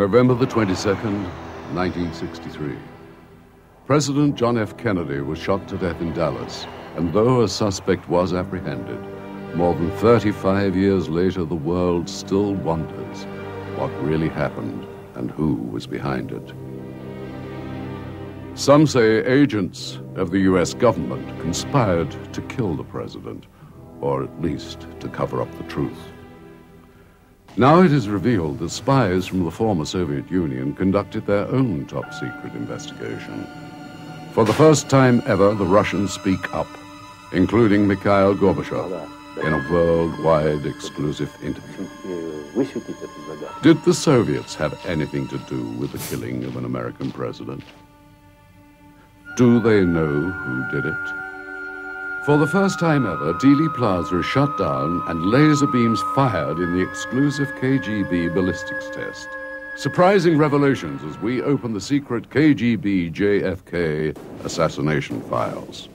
November the 22nd, 1963. President John F. Kennedy was shot to death in Dallas, and though a suspect was apprehended, more than 35 years later, the world still wonders what really happened and who was behind it. Some say agents of the U.S. government conspired to kill the president, or at least to cover up the truth. Now it is revealed that spies from the former Soviet Union conducted their own top-secret investigation. For the first time ever, the Russians speak up, including Mikhail Gorbachev, in a worldwide exclusive interview. Did the Soviets have anything to do with the killing of an American president? Do they know who did it? For the first time ever, Dealey Plaza is shut down and laser beams fired in the exclusive KGB ballistics test. Surprising revelations as we open the secret KGB JFK assassination files.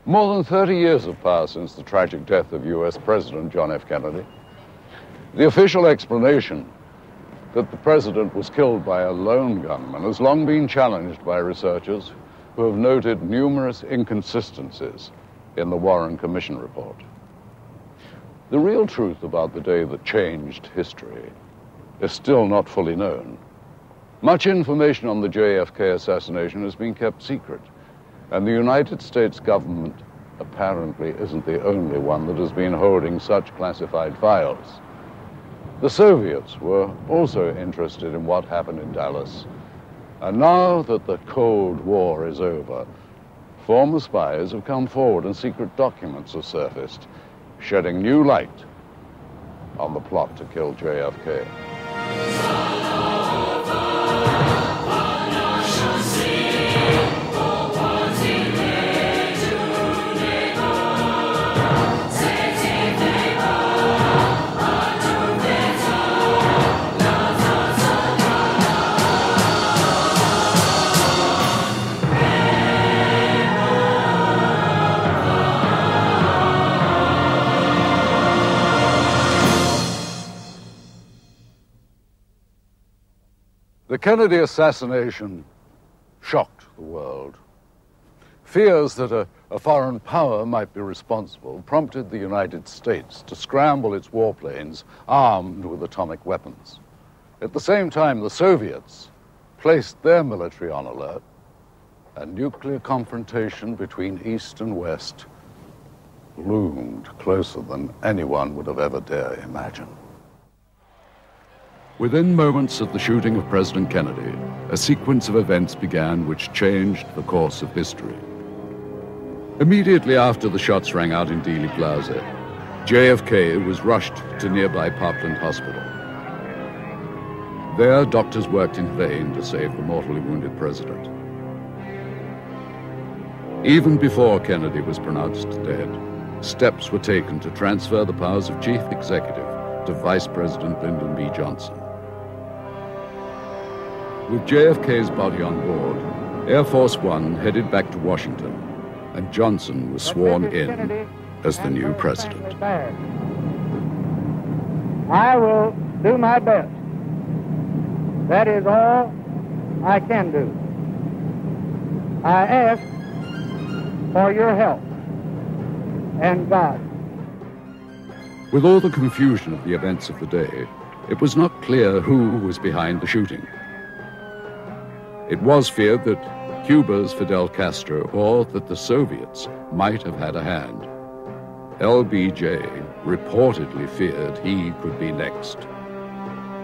More than 30 years have passed since the tragic death of U.S. President John F. Kennedy. The official explanation that the president was killed by a lone gunman has long been challenged by researchers who have noted numerous inconsistencies in the Warren Commission report. The real truth about the day that changed history is still not fully known. Much information on the JFK assassination has been kept secret, and the United States government apparently isn't the only one that has been holding such classified files. The Soviets were also interested in what happened in Dallas. And now that the Cold War is over, former spies have come forward and secret documents have surfaced, shedding new light on the plot to kill JFK. The Kennedy assassination shocked the world. Fears that a foreign power might be responsible prompted the United States to scramble its warplanes armed with atomic weapons. At the same time, the Soviets placed their military on alert, and nuclear confrontation between East and West loomed closer than anyone would have ever dared imagine. Within moments of the shooting of President Kennedy, a sequence of events began which changed the course of history. Immediately after the shots rang out in Dealey Plaza, JFK was rushed to nearby Parkland Hospital. There, doctors worked in vain to save the mortally wounded president. Even before Kennedy was pronounced dead, steps were taken to transfer the powers of chief executive to Vice President Lyndon B. Johnson. With JFK's body on board, Air Force One headed back to Washington, and Johnson was sworn in as the new president. I will do my best. That is all I can do. I ask for your help and God. With all the confusion of the events of the day, it was not clear who was behind the shooting. It was feared that Cuba's Fidel Castro or that the Soviets might have had a hand. LBJ reportedly feared he could be next.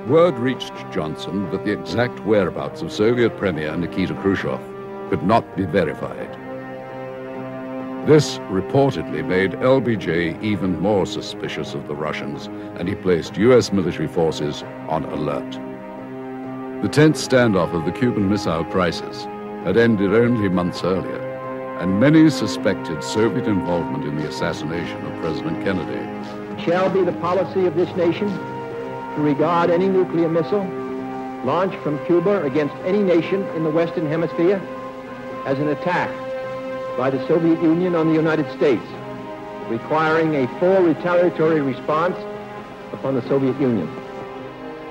Word reached Johnson that the exact whereabouts of Soviet Premier Nikita Khrushchev could not be verified. This reportedly made LBJ even more suspicious of the Russians, and he placed U.S. military forces on alert. The tense standoff of the Cuban Missile Crisis had ended only months earlier, and many suspected Soviet involvement in the assassination of President Kennedy. It shall be the policy of this nation to regard any nuclear missile launched from Cuba against any nation in the Western Hemisphere as an attack by the Soviet Union on the United States, requiring a full retaliatory response upon the Soviet Union.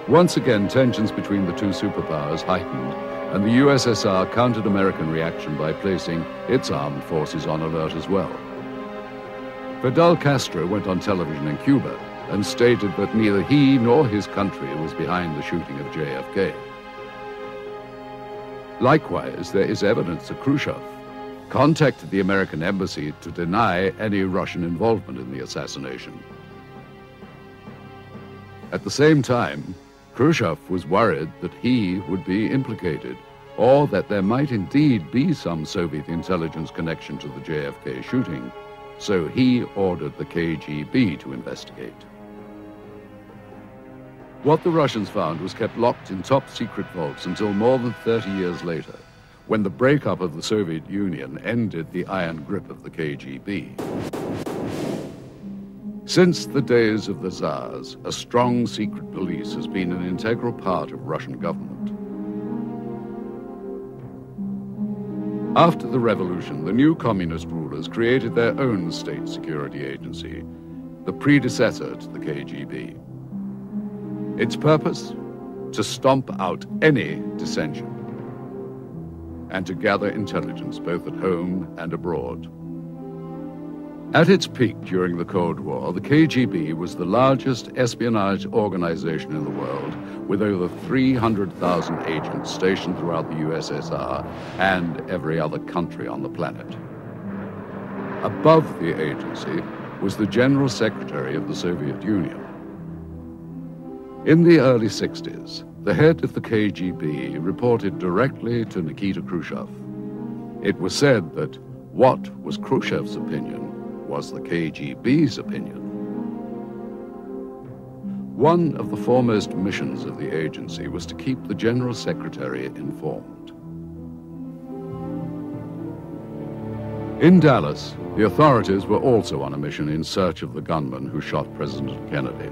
Once again, tensions between the two superpowers heightened, and the USSR countered American reaction by placing its armed forces on alert as well. Fidel Castro went on television in Cuba and stated that neither he nor his country was behind the shooting of JFK. Likewise, there is evidence that Khrushchev contacted the American embassy to deny any Russian involvement in the assassination. At the same time, Khrushchev was worried that he would be implicated, or that there might indeed be some Soviet intelligence connection to the JFK shooting, so he ordered the KGB to investigate. What the Russians found was kept locked in top-secret vaults until more than 30 years later, when the breakup of the Soviet Union ended the iron grip of the KGB. Since the days of the Tsars, a strong secret police has been an integral part of Russian government. After the revolution, the new communist rulers created their own state security agency, the predecessor to the KGB. Its purpose? To stomp out any dissension and to gather intelligence both at home and abroad. At its peak during the Cold War, the KGB was the largest espionage organization in the world, with over 300,000 agents stationed throughout the USSR and every other country on the planet. Above the agency was the General Secretary of the Soviet Union. In the early 60s, the head of the KGB reported directly to Nikita Khrushchev. It was said that what was Khrushchev's opinion was the KGB's opinion. One of the foremost missions of the agency was to keep the General Secretary informed. In Dallas, the authorities were also on a mission in search of the gunman who shot President Kennedy.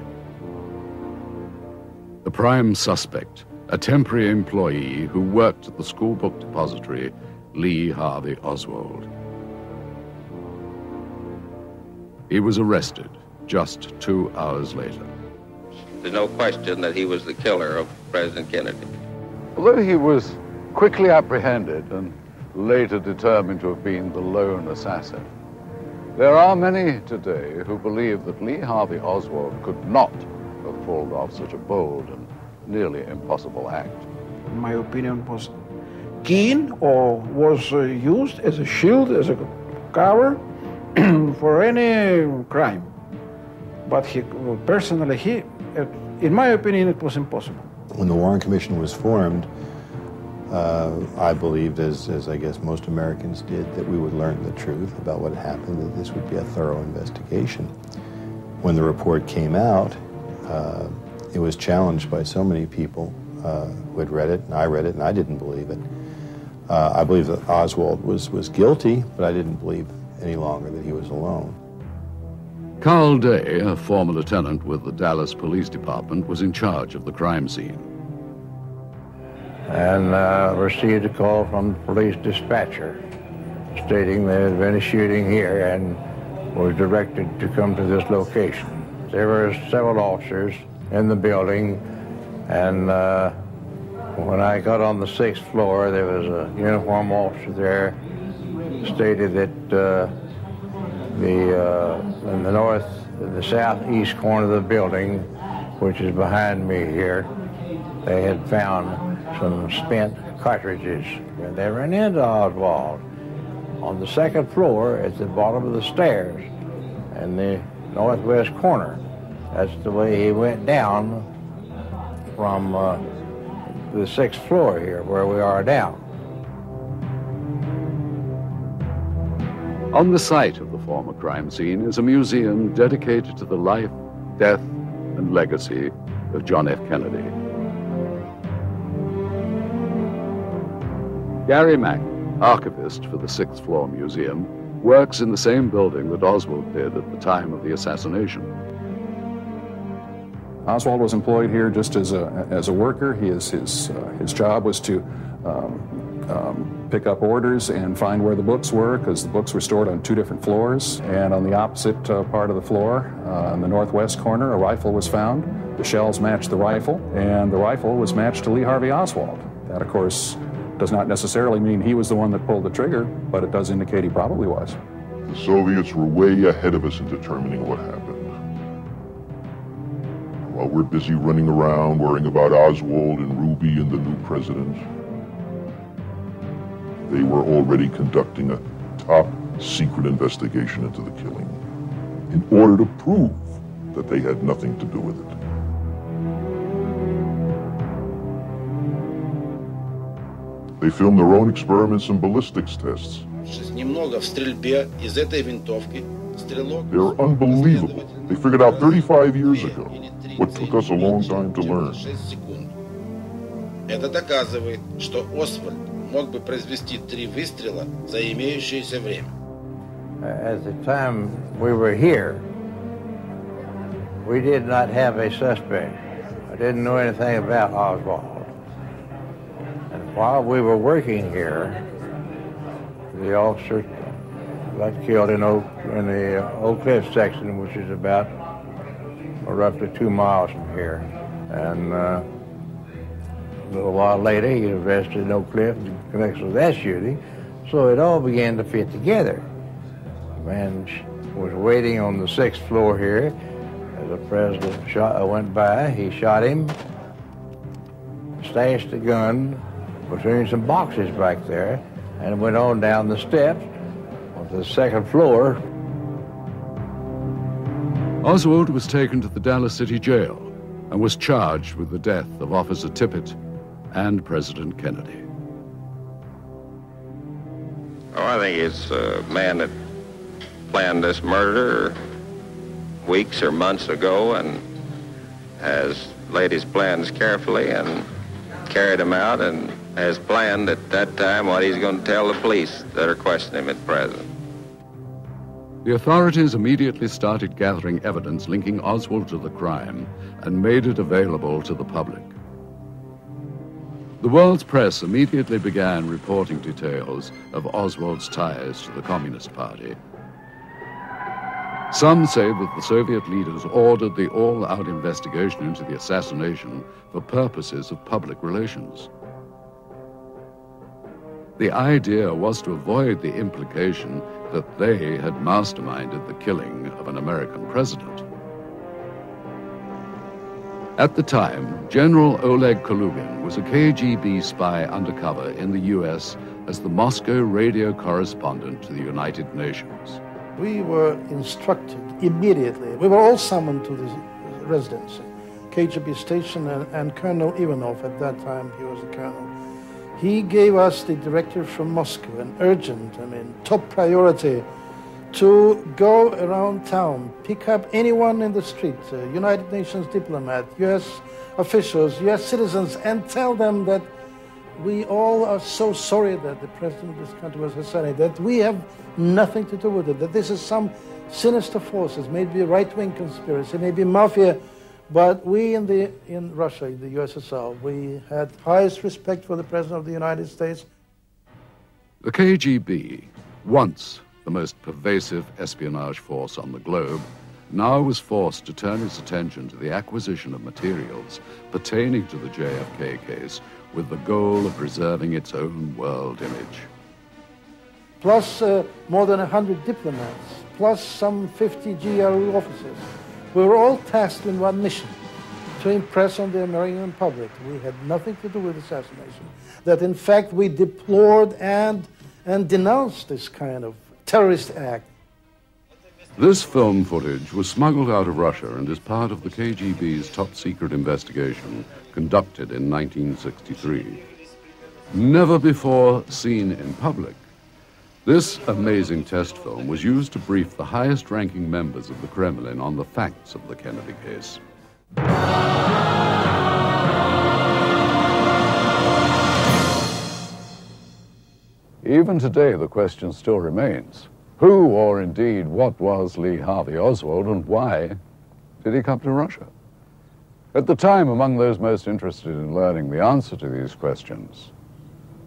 The prime suspect, a temporary employee who worked at the school book depository, Lee Harvey Oswald. He was arrested just 2 hours later. There's no question that he was the killer of President Kennedy. Although he was quickly apprehended and later determined to have been the lone assassin, there are many today who believe that Lee Harvey Oswald could not have pulled off such a bold and nearly impossible act. In my opinion, was keen or was used as a shield, as a cover for any crime. But personally, in my opinion, it was impossible. When the Warren Commission was formed, I believed, as I guess most Americans did, that we would learn the truth about what happened, that this would be a thorough investigation. When the report came out, it was challenged by so many people who had read it, and I didn't believe it. I believe that Oswald was guilty, but I didn't believe any longer that he was alone. Carl Day, a former lieutenant with the Dallas Police Department, was in charge of the crime scene. And received a call from the police dispatcher stating there had been a shooting here and was directed to come to this location. There were several officers in the building, and when I got on the 6th floor, there was a uniformed officer there, stated that in the southeast corner of the building, which is behind me here, they had found some spent cartridges. And they ran into Oswald on the 2nd floor at the bottom of the stairs in the northwest corner. That's the way he went down from the 6th floor here, where we are now. On the site of the former crime scene is a museum dedicated to the life, death, and legacy of John F. Kennedy. Gary Mack, archivist for the 6th floor museum, works in the same building that Oswald did at the time of the assassination. Oswald was employed here just as a worker. His job was to pick up orders and find where the books were, because the books were stored on 2 different floors. And on the opposite part of the floor, in the northwest corner, a rifle was found. The shells matched the rifle, and the rifle was matched to Lee Harvey Oswald. That, of course, does not necessarily mean he was the one that pulled the trigger, but it does indicate he probably was. The Soviets were way ahead of us in determining what happened. While we're busy running around worrying about Oswald and Ruby and the new president, they were already conducting a top-secret investigation into the killing in order to prove that they had nothing to do with it. They filmed their own experiments and ballistics tests. They're unbelievable. They figured out 35 years ago what took us a long time to learn. Это доказывает, что Освальд мог бы произвести 3 выстрела за имеющееся время. At the time we were here, we did not have a suspect. I didn't know anything about Oswald. And while we were working here, the officer got killed in the Oak Cliff section, which is about roughly 2 miles from here. And a little while later, he was arrested in Oak Cliff in connection with that shooting. So it all began to fit together. The man was waiting on the 6th floor here as the president went by. He shot him, stashed the gun between some boxes back there, and went on down the steps onto the 2nd floor. Oswald was taken to the Dallas City Jail and was charged with the death of Officer Tippit and President Kennedy. Oh, I think it's a man that planned this murder weeks or months ago and has laid his plans carefully and carried them out and has planned at that time what he's going to tell the police that are questioning him at present. The authorities immediately started gathering evidence linking Oswald to the crime and made it available to the public. The world's press immediately began reporting details of Oswald's ties to the Communist Party. Some say that the Soviet leaders ordered the all-out investigation into the assassination for purposes of public relations. The idea was to avoid the implication that they had masterminded the killing of an American president. At the time, General Oleg Kalugin was a KGB spy undercover in the US as the Moscow radio correspondent to the United Nations. We were instructed immediately. We were all summoned to the residency, KGB station, and Colonel Ivanov, at that time he was the colonel. He gave us the directive from Moscow, an urgent, top priority, to go around town, pick up anyone in the street, United Nations diplomat, US officials, US citizens, and tell them that we all are so sorry that the president of this country was assassinated, that we have nothing to do with it, that this is some sinister forces, maybe a right-wing conspiracy, maybe mafia, but we in Russia, in the USSR, we had highest respect for the President of the United States. The KGB, once the most pervasive espionage force on the globe, now was forced to turn its attention to the acquisition of materials pertaining to the JFK case with the goal of preserving its own world image. Plus more than 100 diplomats, plus some 50 GRU officers. We were all tasked in one mission, to impress on the American public we had nothing to do with assassination, that in fact we deplored and denounced this kind of terrorist act. This film footage was smuggled out of Russia and is part of the KGB's top-secret investigation conducted in 1963. Never before seen in public, this amazing test film was used to brief the highest-ranking members of the Kremlin on the facts of the Kennedy case. Even today, the question still remains. Who, or indeed what, was Lee Harvey Oswald, and why did he come to Russia? At the time, among those most interested in learning the answer to these questions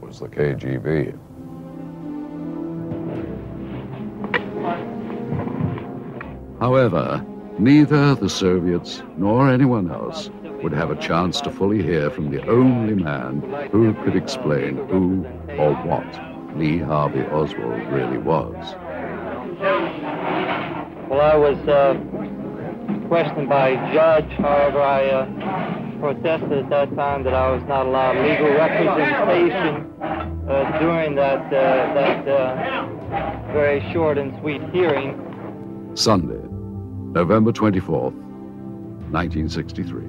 was the KGB. However, neither the Soviets nor anyone else would have a chance to fully hear from the only man who could explain who or what Lee Harvey Oswald really was. Well, I was questioned by a judge. However, I protested at that time that I was not allowed legal representation during that very short and sweet hearing. Sunday, November 24th, 1963.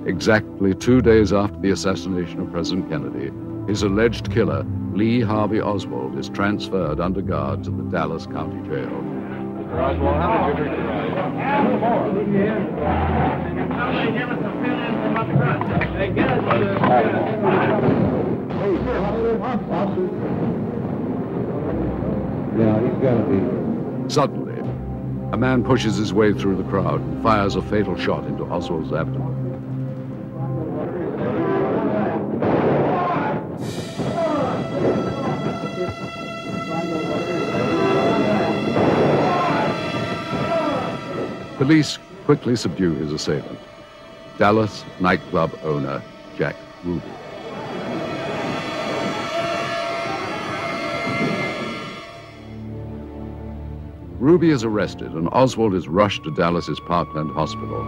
Exactly 2 days after the assassination of President Kennedy, his alleged killer, Lee Harvey Oswald, is transferred under guard to the Dallas County Jail. Mr. Oswald, how did you Yeah, he's got to be. Suddenly, a man pushes his way through the crowd and fires a fatal shot into Oswald's abdomen. Police quickly subdue his assailant, Dallas nightclub owner Jack Ruby. Ruby is arrested and Oswald is rushed to Dallas's Parkland Hospital.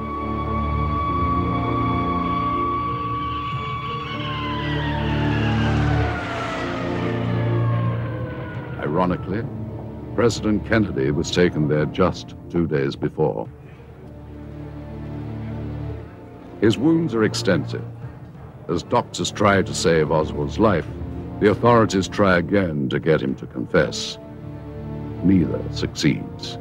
Ironically, President Kennedy was taken there just 2 days before. His wounds are extensive. As doctors try to save Oswald's life, the authorities try again to get him to confess. Neither succeeds.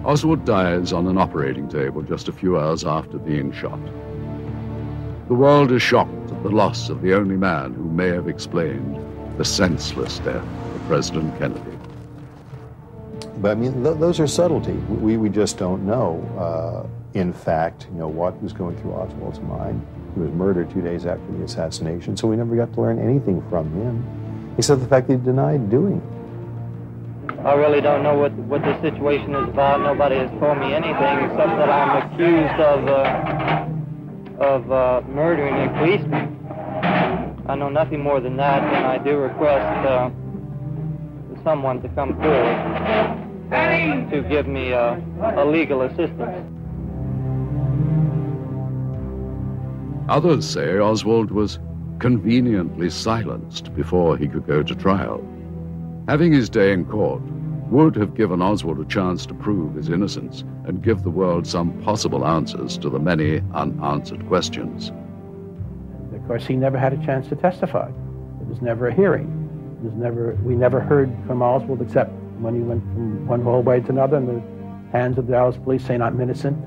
Oswald dies on an operating table just a few hours after being shot. The world is shocked at the loss of the only man who may have explained the senseless death of President Kennedy. But I mean, those are subtlety. We just don't know, in fact, what was going through Oswald's mind. He was murdered 2 days after the assassination, so we never got to learn anything from him, except the fact that he denied doing it. I really don't know what the situation is about. Nobody has told me anything except that I'm accused of murdering a policeman. I know nothing more than that, and I do request someone to come forward to give me a legal assistance. Others say Oswald was conveniently silenced before he could go to trial. Having his day in court would have given Oswald a chance to prove his innocence and give the world some possible answers to the many unanswered questions. Of course, he never had a chance to testify. It was never a hearing. We never heard from Oswald except when he went from one hallway to another in the hands of the Dallas police saying, "I'm innocent."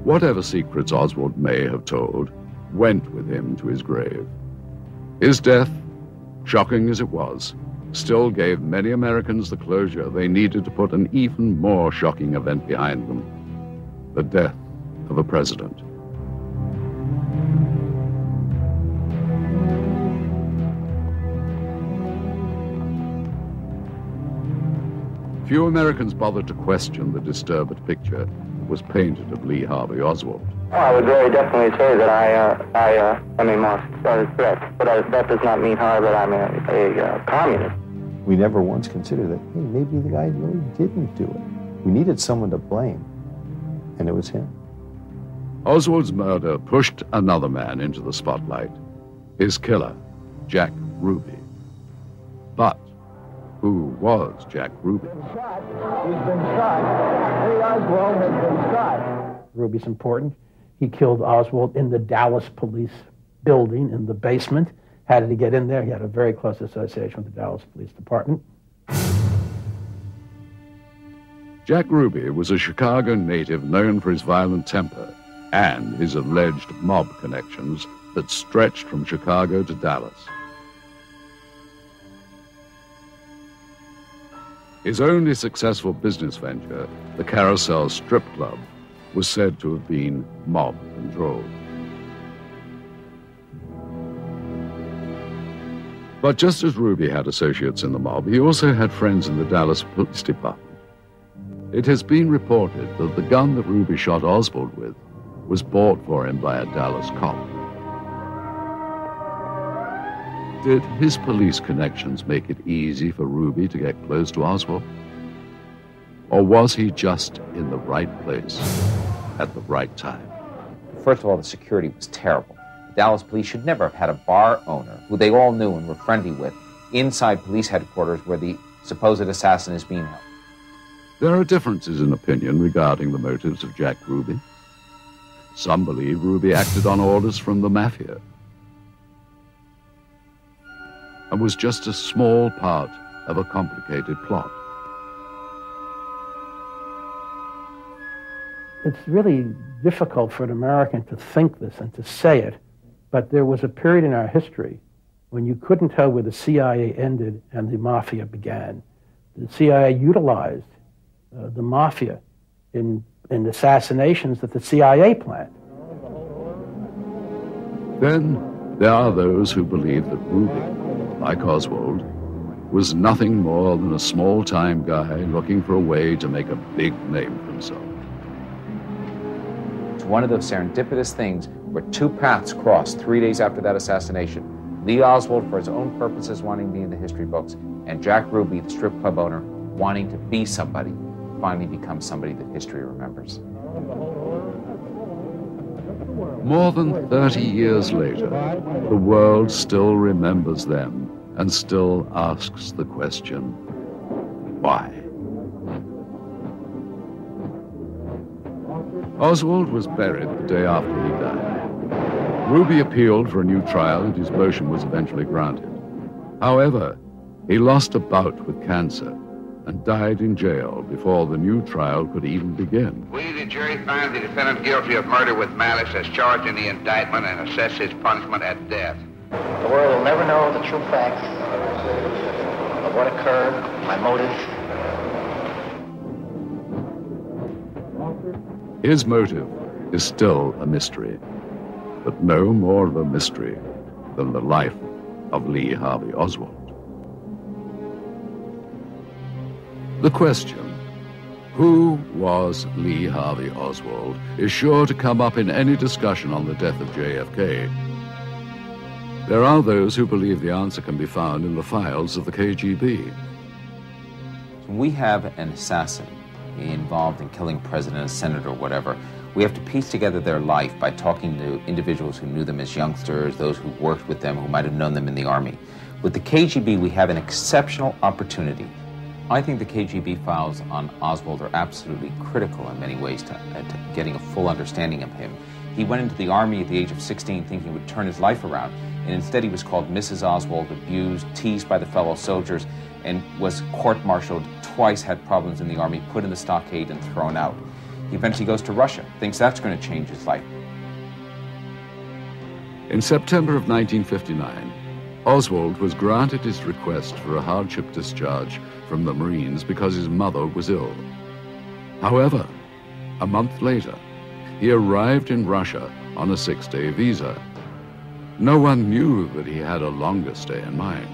Whatever secrets Oswald may have told went with him to his grave. His death, shocking as it was, still gave many Americans the closure they needed to put an even more shocking event behind them: the death of a president. Few Americans bothered to question the disturbed picture that was painted of Lee Harvey Oswald. Well, I would very definitely say that I am a Marxist threat, but that does not mean, however, that I'm a communist. We never once considered that, hey, maybe the guy really didn't do it. We needed someone to blame, and it was him. Oswald's murder pushed another man into the spotlight, his killer, Jack Ruby. But who was Jack Ruby? He's been shot. Lee Oswald has been shot. Ruby's important. He killed Oswald in the Dallas police building in the basement. How did he get in there? He had a very close association with the Dallas Police Department. Jack Ruby was a Chicago native known for his violent temper and his alleged mob connections that stretched from Chicago to Dallas. His only successful business venture, the Carousel Strip Club, was said to have been mob controlled. But just as Ruby had associates in the mob, he also had friends in the Dallas Police Department. It has been reported that the gun that Ruby shot Oswald with was bought for him by a Dallas cop. Did his police connections make it easy for Ruby to get close to Oswald? Or was he just in the right place at the right time? First of all, the security was terrible. The Dallas police should never have had a bar owner, who they all knew and were friendly with, inside police headquarters where the supposed assassin is being held. There are differences in opinion regarding the motives of Jack Ruby. Some believe Ruby acted on orders from the mafia and was just a small part of a complicated plot. It's really difficult for an American to think this and to say it, but there was a period in our history when you couldn't tell where the CIA ended and the mafia began. The CIA utilized the mafia in assassinations that the CIA planned. Then there are those who believe that Ruby, like Oswald, was nothing more than a small-time guy looking for a way to make a big name for himself. It's one of those serendipitous things where two paths crossed 3 days after that assassination. Lee Oswald, for his own purposes, wanting to be in the history books, and Jack Ruby, the strip club owner, wanting to be somebody, finally become somebody that history remembers. More than 30 years later, the world still remembers them and still asks the question, why? Oswald was buried the day after he died. Ruby appealed for a new trial and his motion was eventually granted. However, he lost a bout with cancer and died in jail before the new trial could even begin. We, the jury, find the defendant guilty of murder with malice as charged in the indictment and assess his punishment at death. The world will never know the true facts of what occurred, my motives. His motive is still a mystery, but no more of a mystery than the life of Lee Harvey Oswald. The question, who was Lee Harvey Oswald, is sure to come up in any discussion on the death of JFK. There are those who believe the answer can be found in the files of the KGB. When we have an assassin involved in killing a president, a senator, or whatever, we have to piece together their life by talking to individuals who knew them as youngsters, those who worked with them, who might have known them in the army. With the KGB, we have an exceptional opportunity. I think the KGB files on Oswald are absolutely critical in many ways to getting a full understanding of him. He went into the army at the age of 16 thinking he would turn his life around, and instead he was called Mrs. Oswald, abused, teased by the fellow soldiers, and was court-martialed, twice had problems in the army, put in the stockade and thrown out. He eventually goes to Russia, thinks that's going to change his life. In September of 1959, Oswald was granted his request for a hardship discharge from the Marines because his mother was ill. However, a month later, he arrived in Russia on a 6-day visa. No one knew that he had a longer stay in mind.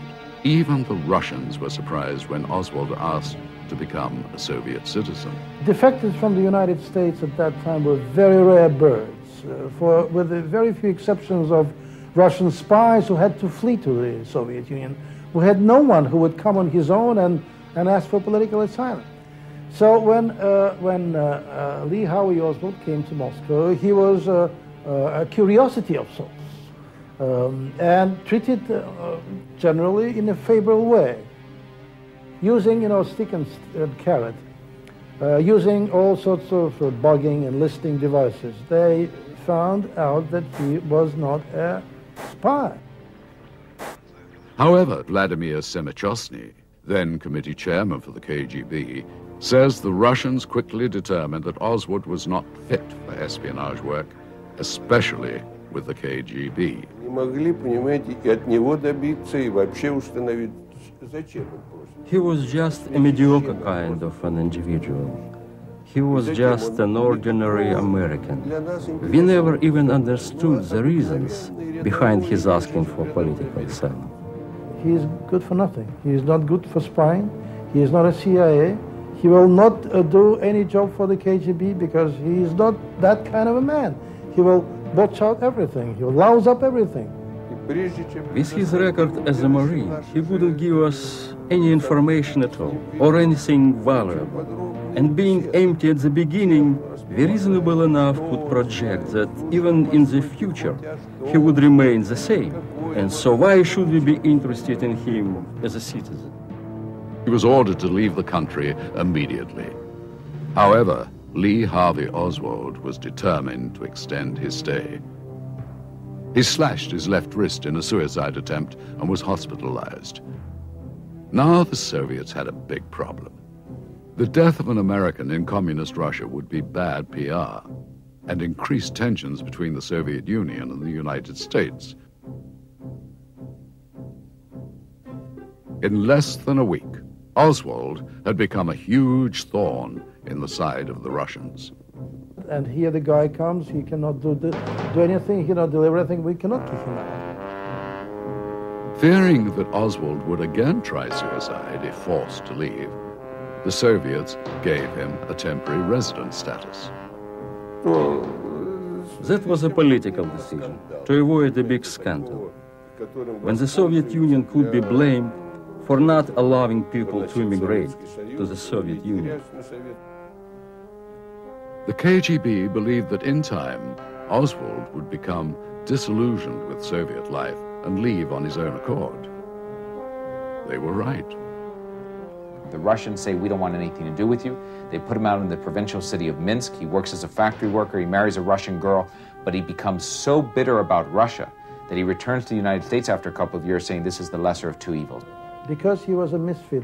Even the Russians were surprised when Oswald asked to become a Soviet citizen. Defectors from the United States at that time were very rare birds, with very few exceptions of Russian spies who had to flee to the Soviet Union. We had no one who would come on his own and ask for political asylum. So when Lee Harvey Oswald came to Moscow, he was a curiosity of sorts, and treated generally in a favorable way, using, stick and carrot, using all sorts of bugging and listing devices. They found out that he was not a spy. However, Vladimir Semichosny, then committee chairman for the KGB, says the Russians quickly determined that Oswald was not fit for espionage work, especially with the KGB. He was just a mediocre kind of an individual. he was just an ordinary American. We never even understood the reasons behind his asking for political asylum. He is good for nothing. He is not good for spying. He is not a CIA. He will not do any job for the KGB because he is not that kind of a man. He will botch out everything. He will louse up everything. With his record as a Marine, he wouldn't give us any information at all, or anything valuable. And being empty at the beginning, we reasonable enough could project that even in the future, he would remain the same. And so why should we be interested in him as a citizen? He was ordered to leave the country immediately. However, Lee Harvey Oswald was determined to extend his stay. He slashed his left wrist in a suicide attempt and was hospitalized. Now the Soviets had a big problem. The death of an American in communist Russia would be bad PR and increase tensions between the Soviet Union and the United States. In less than a week, Oswald had become a huge thorn in the side of the Russians. And here the guy comes, he cannot do anything, he cannot deliver anything, we cannot kick him out. Fearing that Oswald would again try suicide if forced to leave, the Soviets gave him a temporary resident status. That was a political decision to avoid a big scandal, when the Soviet Union could be blamed for not allowing people to immigrate to the Soviet Union. The KGB believed that in time, Oswald would become disillusioned with Soviet life and leave on his own accord. They were right. The Russians say, we don't want anything to do with you. They put him out in the provincial city of Minsk. He works as a factory worker. He marries a Russian girl, but he becomes so bitter about Russia that he returns to the United States after a couple of years saying this is the lesser of two evils. Because he was a misfit,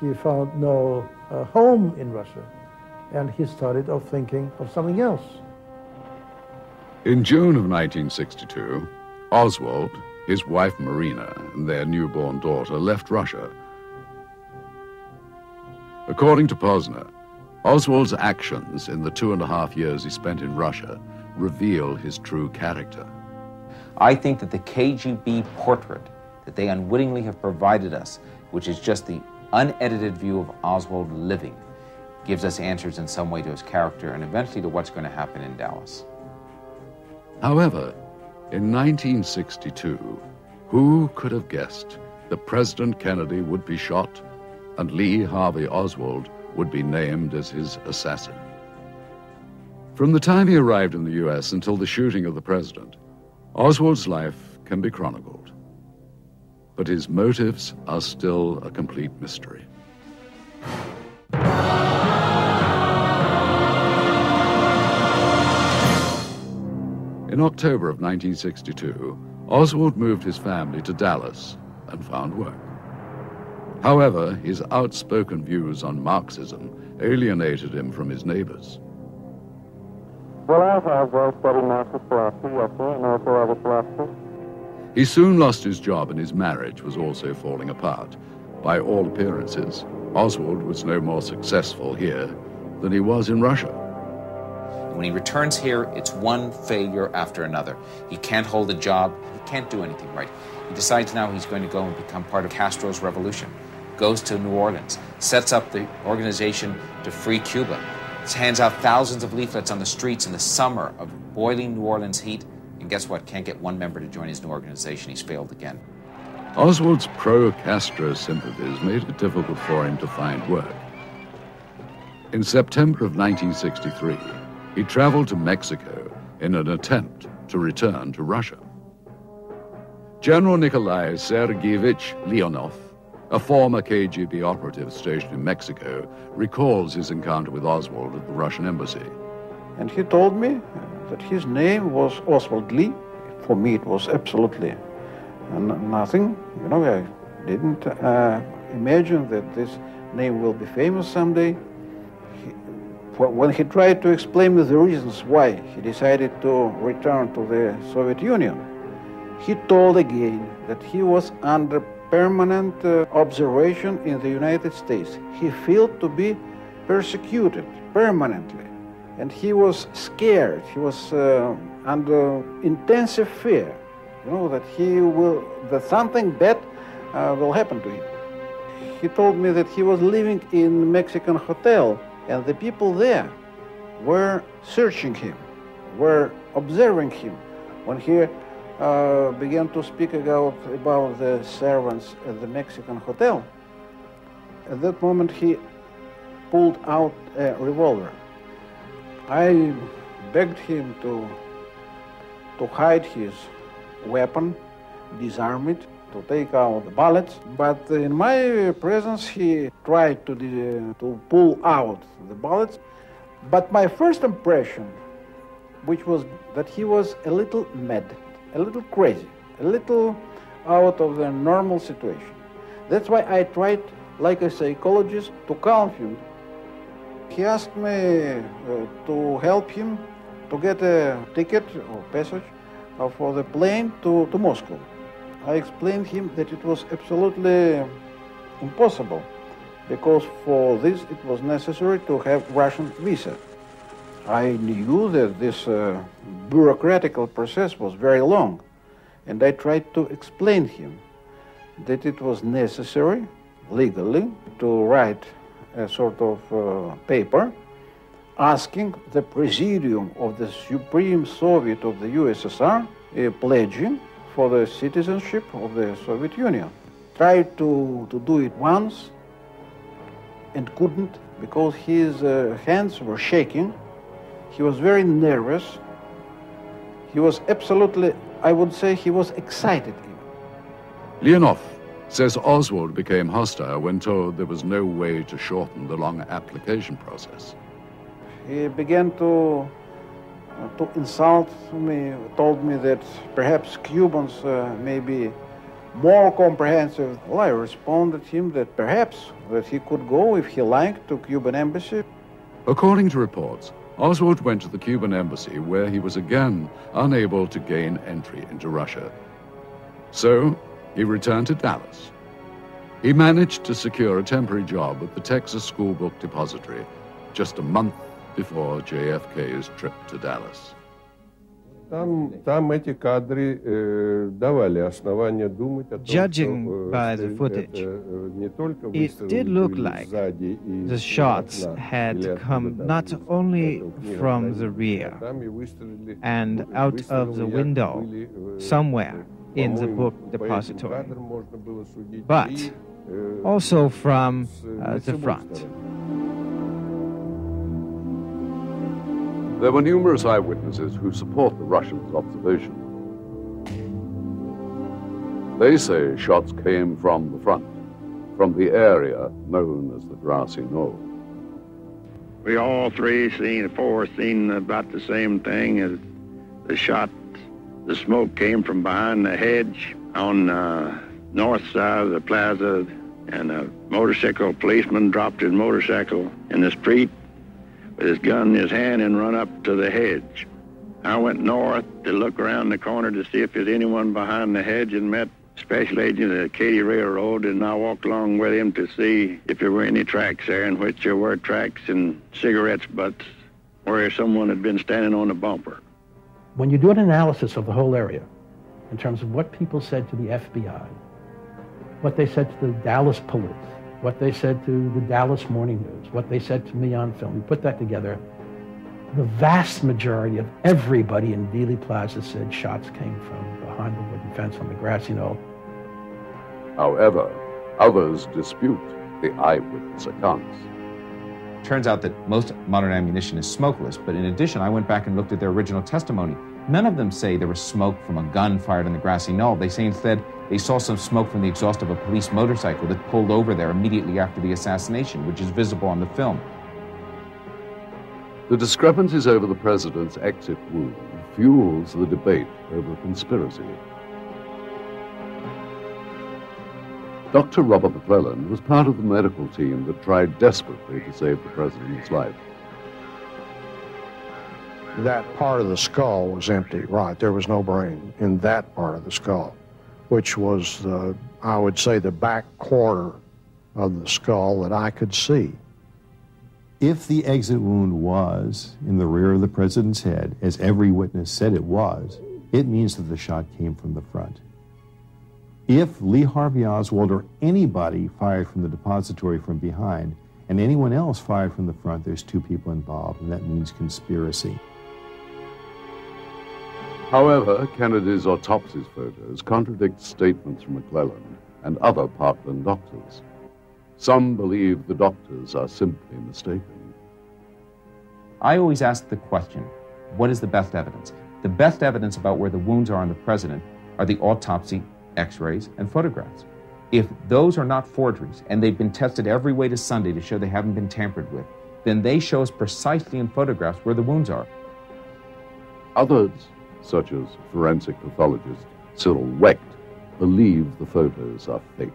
he found no home in Russia, and he started off thinking of something else. In June of 1962, Oswald, his wife Marina, and their newborn daughter left Russia. According to Posner, Oswald's actions in the 2.5 years he spent in Russia reveal his true character. I think that the KGB portrait that they unwittingly have provided us, which is just the unedited view of Oswald living, gives us answers in some way to his character and eventually to what's going to happen in Dallas. However, in 1962, who could have guessed that President Kennedy would be shot and Lee Harvey Oswald would be named as his assassin? From the time he arrived in the U.S. until the shooting of the president, Oswald's life can be chronicled. But his motives are still a complete mystery. In October of 1962, Oswald moved his family to Dallas and found work. However, his outspoken views on Marxism alienated him from his neighbors. Well, I have studied Marxist philosophy, yes, sir, and also other philosophy. He soon lost his job and his marriage was also falling apart. By all appearances, Oswald was no more successful here than he was in Russia. When he returns here, it's one failure after another. He can't hold a job. He can't do anything right. He decides now he's going to go and become part of Castro's revolution. Goes to New Orleans, sets up the organization to free Cuba. Hands out thousands of leaflets on the streets in the summer of boiling New Orleans heat. And guess what? Can't get one member to join his new organization. He's failed again. Oswald's pro-Castro sympathies made it difficult for him to find work. In September of 1963, he traveled to Mexico in an attempt to return to Russia. General Nikolai Sergeyevich Leonov, a former KGB operative stationed in Mexico, recalls his encounter with Oswald at the Russian embassy. And he told me that his name was Oswald Lee. For me, it was absolutely nothing. You know, I didn't imagine that this name will be famous someday. When he tried to explain me the reasons why he decided to return to the Soviet Union, he told again that he was under permanent observation in the United States. He felt to be persecuted permanently, and he was scared. He was under intensive fear, you know, that something bad will happen to him. He told me that he was living in a Mexican hotel, and the people there were searching him, were observing him. When he began to speak about the servants at the Mexican hotel, at that moment he pulled out a revolver. I begged him to hide his weapon, disarm it, to take out the bullets, but in my presence he tried to pull out the bullets. But my first impression, which was that he was a little mad, a little crazy, a little out of the normal situation. That's why I tried, like a psychologist, to calm him. He asked me to help him to get a ticket or passage for the plane to Moscow. I explained him that it was absolutely impossible, because for this it was necessary to have Russian visa. I knew that this bureaucratic process was very long, and I tried to explain him that it was necessary legally to write a sort of paper asking the Presidium of the Supreme Soviet of the USSR pledging for the citizenship of the Soviet Union. Tried to do it once and couldn't, because his hands were shaking. He was very nervous. He was absolutely, I would say, he was excited even. Leonov says Oswald became hostile when told there was no way to shorten the long application process. He began to insult me, told me that perhaps Cubans may be more comprehensive. Well, I responded to him that perhaps that he could go, if he liked, to Cuban embassy. According to reports, Oswald went to the Cuban embassy, where he was again unable to gain entry into Russia. So he returned to Dallas. He managed to secure a temporary job at the Texas School Book Depository just a month before JFK's trip to Dallas. Judging by the footage, it did look like the shots had come not only from the rear and out of the window somewhere in the book depository, but also from the front. There were numerous eyewitnesses who support the Russians' observation. They say shots came from the front, from the area known as the grassy knoll. We all four seen about the same thing as the shot. The smoke came from behind the hedge on the north side of the plaza, and a motorcycle policeman dropped his motorcycle in the street with his gun in his hand and run up to the hedge. I went north to look around the corner to see if there's anyone behind the hedge, and met Special Agent at the Katy Railroad, and I walked along with him to see if there were any tracks there, in which there were tracks and cigarettes butts where someone had been standing on the bumper. When you do an analysis of the whole area, in terms of what people said to the FBI, what they said to the Dallas police, what they said to the Dallas Morning News, what they said to me on film, you put that together, the vast majority of everybody in Dealey Plaza said shots came from behind the wooden fence on the grassy knoll. However, others dispute the eyewitness accounts. Turns out that most modern ammunition is smokeless, but in addition, I went back and looked at their original testimony. None of them say there was smoke from a gun fired on the grassy knoll. They say instead they saw some smoke from the exhaust of a police motorcycle that pulled over there immediately after the assassination, which is visible on the film. The discrepancies over the president's exit wound fuels the debate over a conspiracy. Dr. Robert McClellan was part of the medical team that tried desperately to save the president's life. That part of the skull was empty, right? There was no brain in that part of the skull, which was, I would say, the back corner of the skull that I could see. If the exit wound was in the rear of the president's head, as every witness said it was, it means that the shot came from the front. If Lee Harvey Oswald or anybody fired from the depository from behind, and anyone else fired from the front, there's two people involved, and that means conspiracy. However, Kennedy's autopsy photos contradict statements from McClellan and other Parkland doctors. Some believe the doctors are simply mistaken. I always ask the question, what is the best evidence? The best evidence about where the wounds are on the president are the autopsy, x-rays, and photographs. If those are not forgeries, and they've been tested every way to Sunday to show they haven't been tampered with, then they show us precisely in photographs where the wounds are. Others, such as forensic pathologist Cyril Wecht, believe the photos are fakes.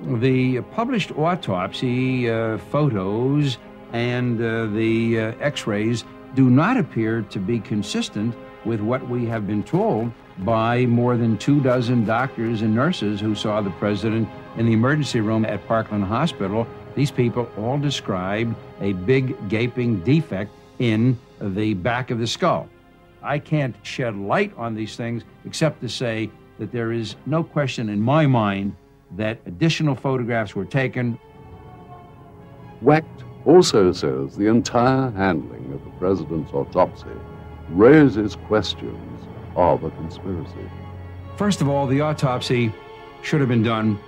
The published autopsy photos and the x-rays do not appear to be consistent with what we have been told by more than 24 doctors and nurses who saw the president in the emergency room at Parkland Hospital. These people all described a big gaping defect in the back of the skull. I can't shed light on these things except to say that there is no question in my mind that additional photographs were taken. Wecht also says the entire handling of the president's autopsy raises questions of a conspiracy. First of all, the autopsy should have been done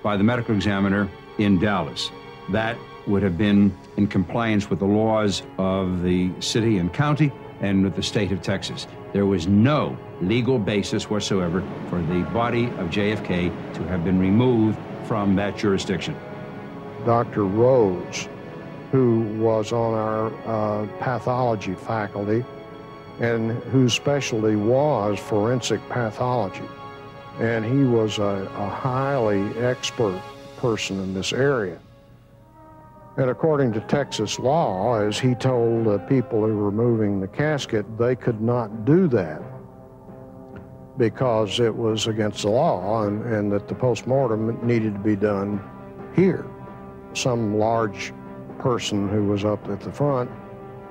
by the medical examiner in Dallas. That would have been in compliance with the laws of the city and county and with the state of Texas. There was no legal basis whatsoever for the body of JFK to have been removed from that jurisdiction. Dr. Rose, who was on our pathology faculty and whose specialty was forensic pathology, and he was a highly expert person in this area. And according to Texas law, as he told people who were removing the casket, they could not do that because it was against the law and that the postmortem needed to be done here. Some large person who was up at the front,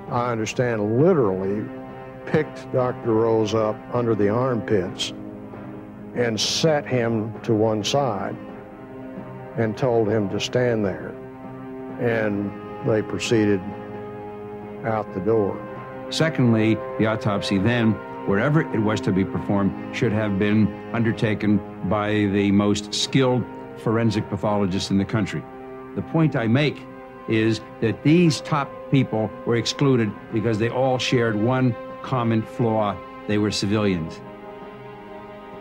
I understand, literally picked Dr. Rose up under the armpits and set him to one side and told him to stand there. And they proceeded out the door. Secondly, the autopsy then, wherever it was to be performed, should have been undertaken by the most skilled forensic pathologists in the country. The point I make is that these top people were excluded because they all shared one common flaw: they were civilians.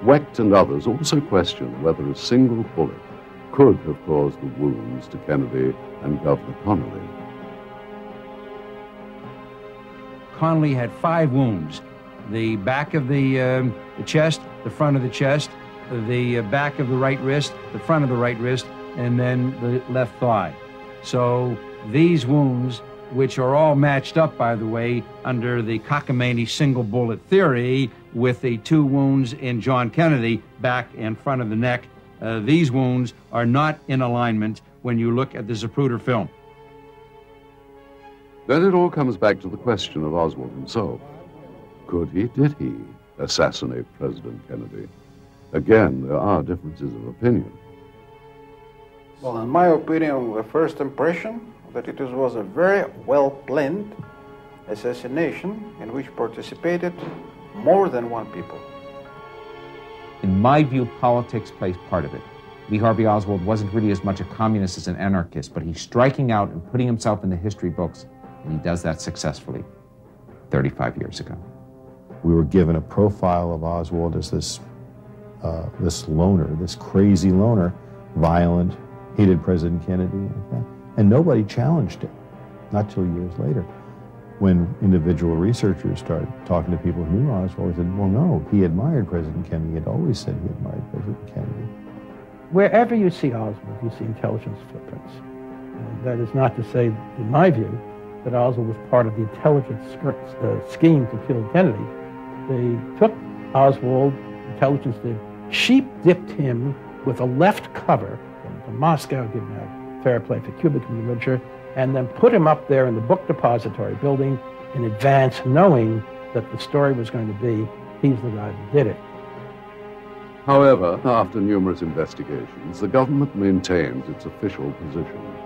Wecht and others also question whether a single bullet could have caused the wounds to Kennedy and Governor Connolly. Connolly had 5 wounds: the back of the chest, the front of the chest, the back of the right wrist, the front of the right wrist, and then the left thigh. So these wounds, which are all matched up, by the way, under the cockamamie single bullet theory with the 2 wounds in John Kennedy, back and front of the neck, these wounds are not in alignment when you look at the Zapruder film. Then it all comes back to the question of Oswald himself. Could he, did he, assassinate President Kennedy? Again, there are differences of opinion. Well, in my opinion, the first impression that it was a very well-planned assassination in which participated more than one people. In my view, politics plays part of it. Lee Harvey Oswald wasn't really as much a communist as an anarchist, but he's striking out and putting himself in the history books, and he does that successfully 35 years ago. We were given a profile of Oswald as this loner, this crazy loner, violent, hated President Kennedy, and nobody challenged it, not till years later. When individual researchers started talking to people who knew Oswald, they said, well, no, he admired President Kennedy. He had always said he admired President Kennedy. Wherever you see Oswald, you see intelligence footprints. That is not to say, in my view, that Oswald was part of the intelligence scheme to kill Kennedy. They took Oswald, intelligence did, sheep-dipped him with a left cover from Moscow, given out fair play for Cuban literature, and then put him up there in the book depository building in advance, knowing that the story was going to be, he's the guy who did it. However, after numerous investigations, the government maintains its official position.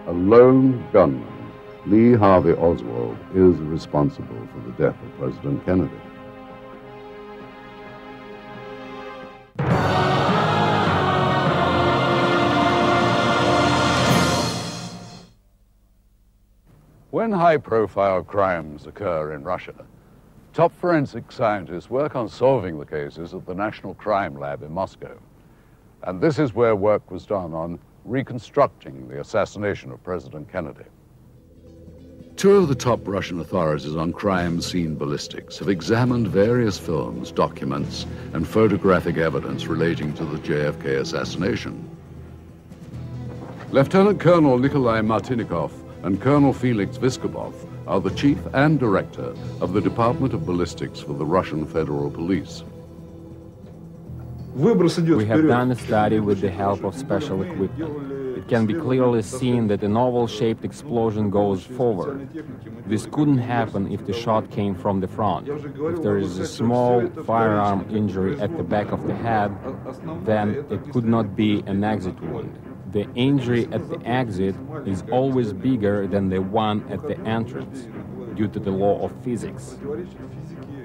A lone gunman, Lee Harvey Oswald, is responsible for the death of President Kennedy. When high-profile crimes occur in Russia, top forensic scientists work on solving the cases at the National Crime Lab in Moscow. And this is where work was done on reconstructing the assassination of President Kennedy. Two of the top Russian authorities on crime scene ballistics have examined various films, documents, and photographic evidence relating to the JFK assassination. Lieutenant Colonel Nikolai Martinikov and Colonel Felix Vyskobov are the chief and director of the Department of Ballistics for the Russian Federal Police. We have done a study with the help of special equipment. It can be clearly seen that an oval-shaped explosion goes forward. This couldn't happen if the shot came from the front. If there is a small firearm injury at the back of the head, then it could not be an exit wound. The injury at the exit is always bigger than the one at the entrance, due to the law of physics.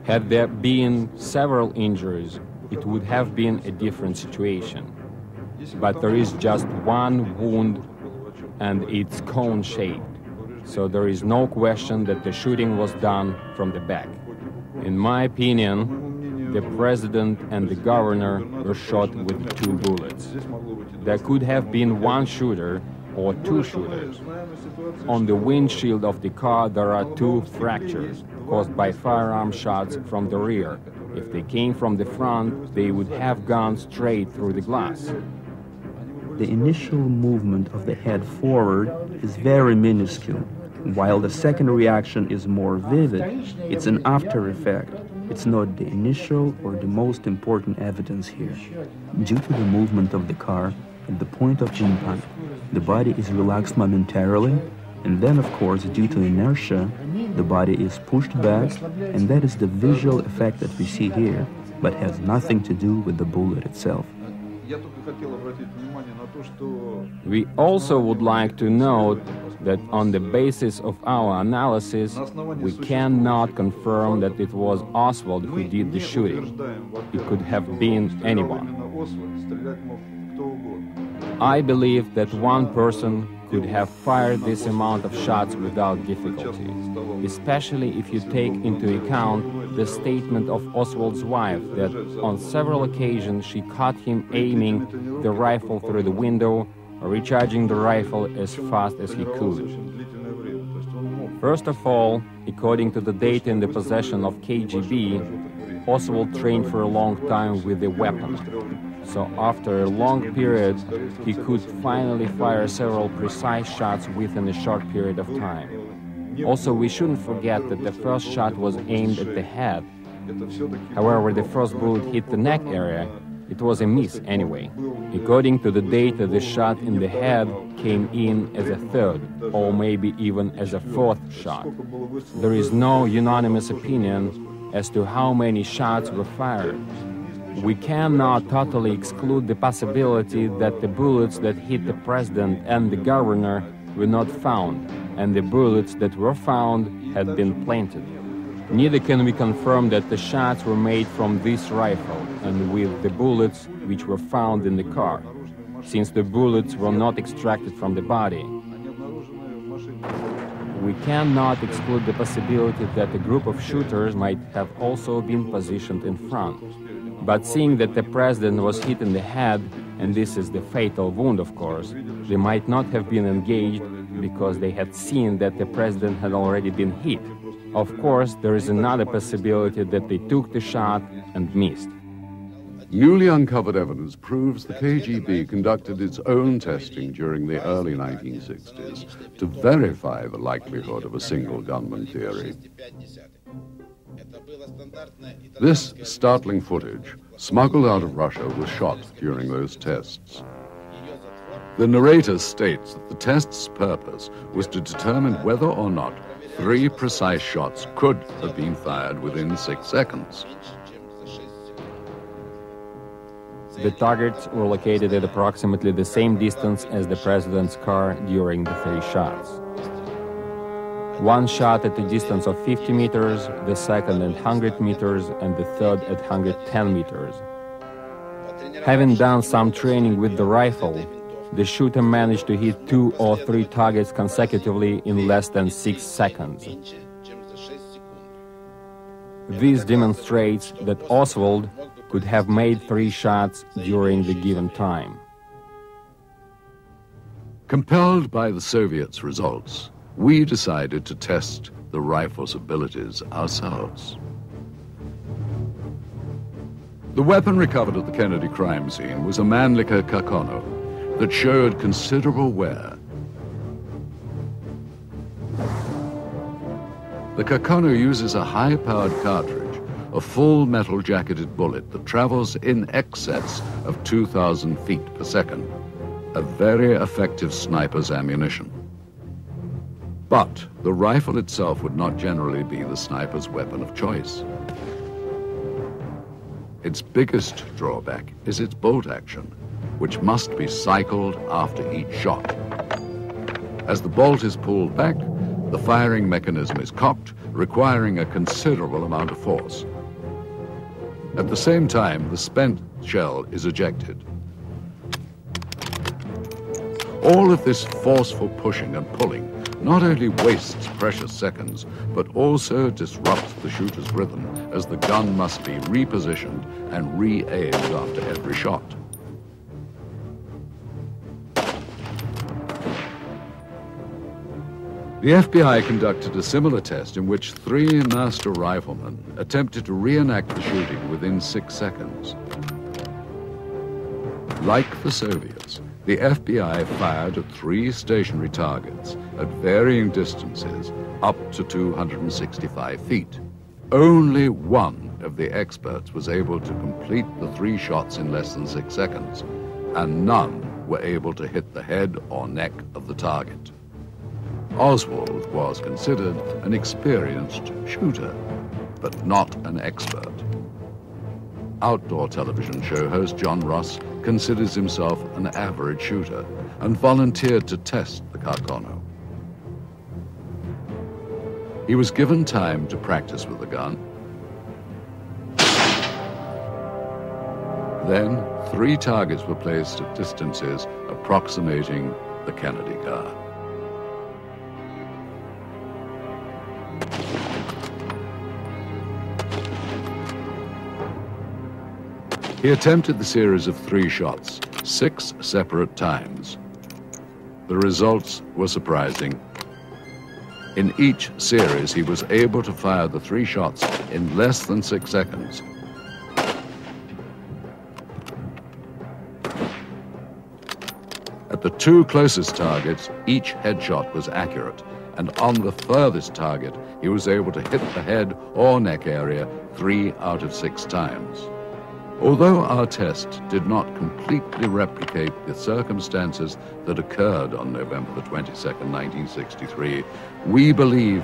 Had there been several injuries, it would have been a different situation. But there is just one wound, and it's cone-shaped, so there is no question that the shooting was done from the back. In my opinion, the president and the governor were shot with 2 bullets. There could have been one shooter or 2 shooters. On the windshield of the car there are 2 fractures caused by firearm shots from the rear. If they came from the front, they would have gone straight through the glass. The initial movement of the head forward is very minuscule, while the second reaction is more vivid. It's an after effect. It's not the initial or the most important evidence here. Due to the movement of the car, at the point of impact, the body is relaxed momentarily, and then, of course, due to inertia, the body is pushed back, and that is the visual effect that we see here, but has nothing to do with the bullet itself. We also would like to note that on the basis of our analysis, we cannot confirm that it was Oswald who did the shooting. It could have been anyone. I believe that one person could have fired this amount of shots without difficulty, especially if you take into account the statement of Oswald's wife that on several occasions she caught him aiming the rifle through the window, recharging the rifle as fast as he could. First of all, according to the data in the possession of KGB, Oswald trained for a long time with the weapon. So after a long period, he could finally fire several precise shots within a short period of time. Also, we shouldn't forget that the first shot was aimed at the head. However, the first bullet hit the neck area. It was a miss anyway. According to the data, the shot in the head came in as a 3rd, or maybe even as a 4th shot. There is no unanimous opinion as to how many shots were fired. We cannot totally exclude the possibility that the bullets that hit the president and the governor were not found, and the bullets that were found had been planted. Neither can we confirm that the shots were made from this rifle and with the bullets which were found in the car, since the bullets were not extracted from the body. We cannot exclude the possibility that a group of shooters might have also been positioned in front. But seeing that the president was hit in the head, and this is the fatal wound, of course, they might not have been engaged because they had seen that the president had already been hit. Of course, there is another possibility that they took the shot and missed. Newly uncovered evidence proves the KGB conducted its own testing during the early 1960s to verify the likelihood of a single gunman theory. This startling footage, smuggled out of Russia, was shot during those tests. The narrator states that the test's purpose was to determine whether or not 3 precise shots could have been fired within 6 seconds. The targets were located at approximately the same distance as the president's car during the 3 shots. One shot at a distance of 50 meters, the second at 100 meters, and the third at 110 meters. Having done some training with the rifle, the shooter managed to hit 2 or 3 targets consecutively in less than 6 seconds. This demonstrates that Oswald could have made 3 shots during the given time. Compelled by the Soviets' results, we decided to test the rifle's abilities ourselves. The weapon recovered at the Kennedy crime scene was a Mannlicher Kakano that showed considerable wear. The Kakano uses a high-powered cartridge, a full metal jacketed bullet that travels in excess of 2,000 feet per second, a very effective sniper's ammunition. But the rifle itself would not generally be the sniper's weapon of choice. Its biggest drawback is its bolt action, which must be cycled after each shot. As the bolt is pulled back, the firing mechanism is cocked, requiring a considerable amount of force. At the same time, the spent shell is ejected. All of this forceful pushing and pulling not only wastes precious seconds, but also disrupts the shooter's rhythm, as the gun must be repositioned and re-aimed after every shot. The FBI conducted a similar test in which 3 master riflemen attempted to reenact the shooting within 6 seconds. Like the Soviets, the FBI fired at 3 stationary targets at varying distances up to 265 feet. Only one of the experts was able to complete the 3 shots in less than 6 seconds, and none were able to hit the head or neck of the target. Oswald was considered an experienced shooter, but not an expert. Outdoor television show host John Ross considers himself an average shooter and volunteered to test the Kakano. He was given time to practice with the gun. Then 3 targets were placed at distances approximating the Kennedy car. He attempted the series of 3 shots, 6 separate times. The results were surprising. In each series, he was able to fire the 3 shots in less than 6 seconds. At the 2 closest targets, each headshot was accurate, and on the furthest target, he was able to hit the head or neck area 3 out of 6 times. Although our test did not completely replicate the circumstances that occurred on November the 22nd, 1963, we believe,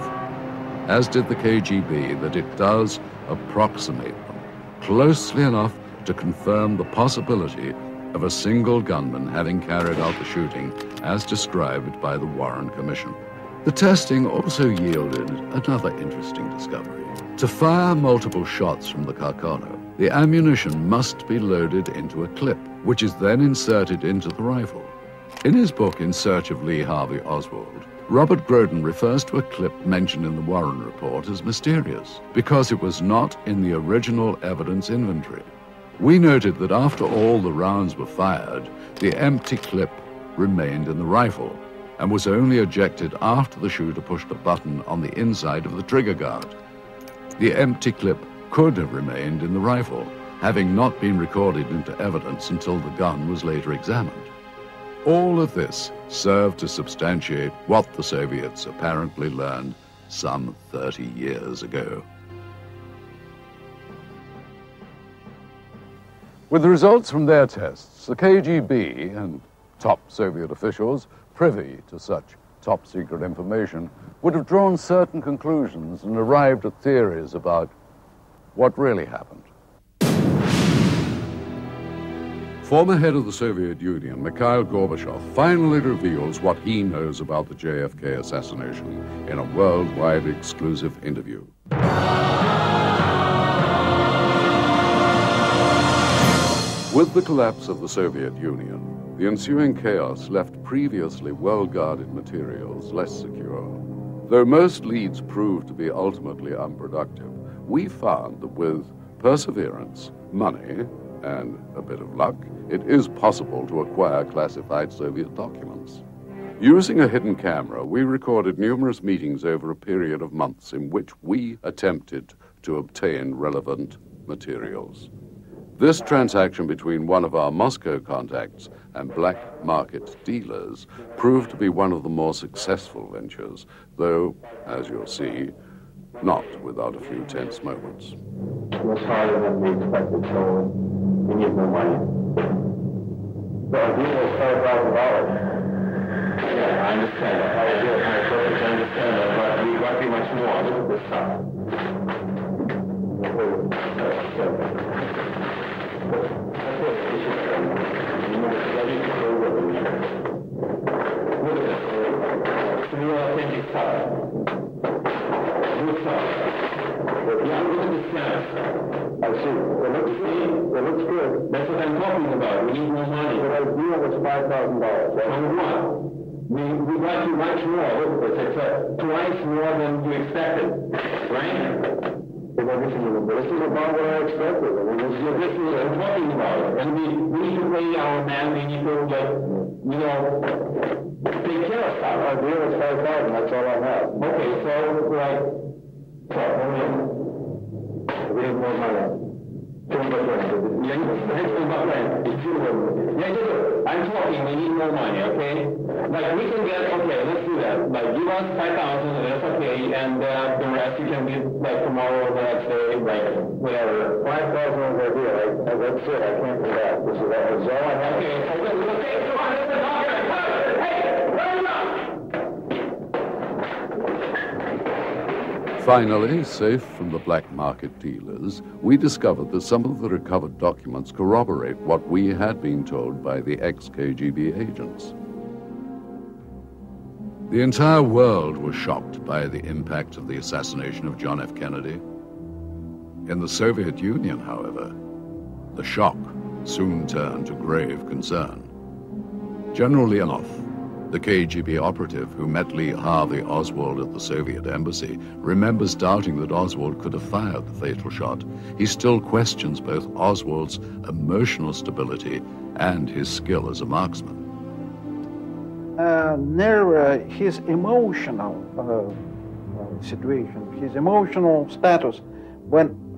as did the KGB, that it does approximate them closely enough to confirm the possibility of a single gunman having carried out the shooting as described by the Warren Commission. The testing also yielded another interesting discovery. To fire multiple shots from the Kakano, the ammunition must be loaded into a clip, which is then inserted into the rifle. In his book, In Search of Lee Harvey Oswald, Robert Groden refers to a clip mentioned in the Warren Report as mysterious, because it was not in the original evidence inventory. We noted that after all the rounds were fired, the empty clip remained in the rifle, and was only ejected after the shooter pushed a button on the inside of the trigger guard. The empty clip could have remained in the rifle, having not been recorded into evidence until the gun was later examined. All of this served to substantiate what the Soviets apparently learned some 30 years ago. With the results from their tests, the KGB, and Top Soviet officials, privy to such top-secret information, would have drawn certain conclusions and arrived at theories about what really happened. Former head of the Soviet Union, Mikhail Gorbachev, finally reveals what he knows about the JFK assassination in a worldwide exclusive interview. With the collapse of the Soviet Union, the ensuing chaos left previously well-guarded materials less secure. Though most leads proved to be ultimately unproductive, we found that with perseverance, money, and a bit of luck, it is possible to acquire classified Soviet documents. Using a hidden camera, we recorded numerous meetings over a period of months in which we attempted to obtain relevant materials. This transaction between one of our Moscow contacts and black market dealers proved to be one of the more successful ventures, though, as you'll see, not without a few tense moments. It was harder than we expected, so we need more money. The deal was $5,000. Yeah, I understand that. I perfectly understand that, but we got to be much more. Look at this stuff. Authentic stuff. Good stuff. Yeah, look at the scans. I see. It looks good. That's what I'm talking about. We need more money. The idea was $5,000. From what? We got you much more. Look, it's twice more than you expected. Right? This is about what I expected. This is what I'm talking about. And we need to pay our man. We need to, take care of stuff. Our deal is $5,000. That's all I have. Okay, so we need more money. I'm talking, we need more money, okay? Like, we can get, okay, let's do that. Like, give us 5,000, that's okay, and the rest you can give, like, tomorrow or the next day, like, whatever. 5,000 is the idea, like, that's it, I can't do that. This is all I have. Okay, so okay, come on, listen, hey, run it up! Finally, safe from the black market dealers, we discovered that some of the recovered documents corroborate what we had been told by the ex-KGB agents. The entire world was shocked by the impact of the assassination of John F. Kennedy. In the Soviet Union, however, the shock soon turned to grave concern. General Leonov, the KGB operative who met Lee Harvey Oswald at the Soviet embassy, remembers doubting that Oswald could have fired the fatal shot. He still questions both Oswald's emotional stability and his skill as a marksman. His emotional situation, his emotional status,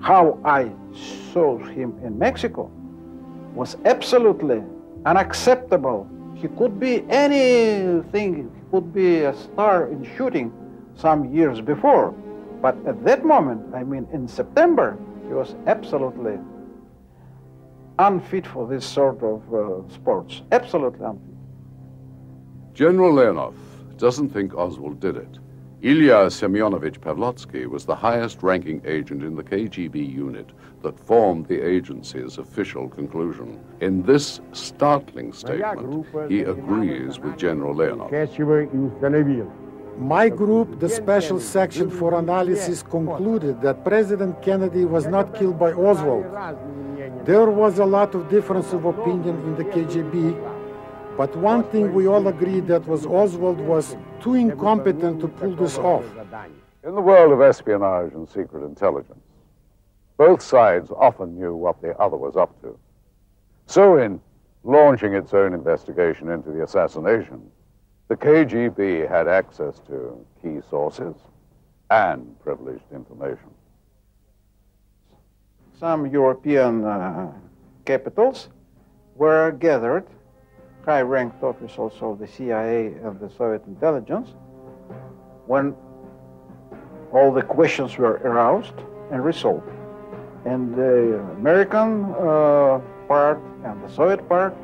how I saw him in Mexico, was absolutely unacceptable. He could be anything. He could be a star in shooting some years before. But at that moment, I mean in September, he was absolutely unfit for this sort of sports. Absolutely unfit. General Leonov doesn't think Oswald did it. Ilya Semyonovich Pavlotsky was the highest-ranking agent in the KGB unit that formed the agency's official conclusion. In this startling statement, he agrees with General Leonov. My group, the Special Section for Analysis, concluded that President Kennedy was not killed by Oswald. There was a lot of difference of opinion in the KGB, but one thing we all agreed that was Oswald was too incompetent to pull this off. In the world of espionage and secret intelligence, both sides often knew what the other was up to. So in launching its own investigation into the assassination, the KGB had access to key sources and privileged information. Some European capitals were gathered, high-ranked officials of the CIA and the Soviet intelligence, when all the questions were aroused and resolved. And the American part and the Soviet part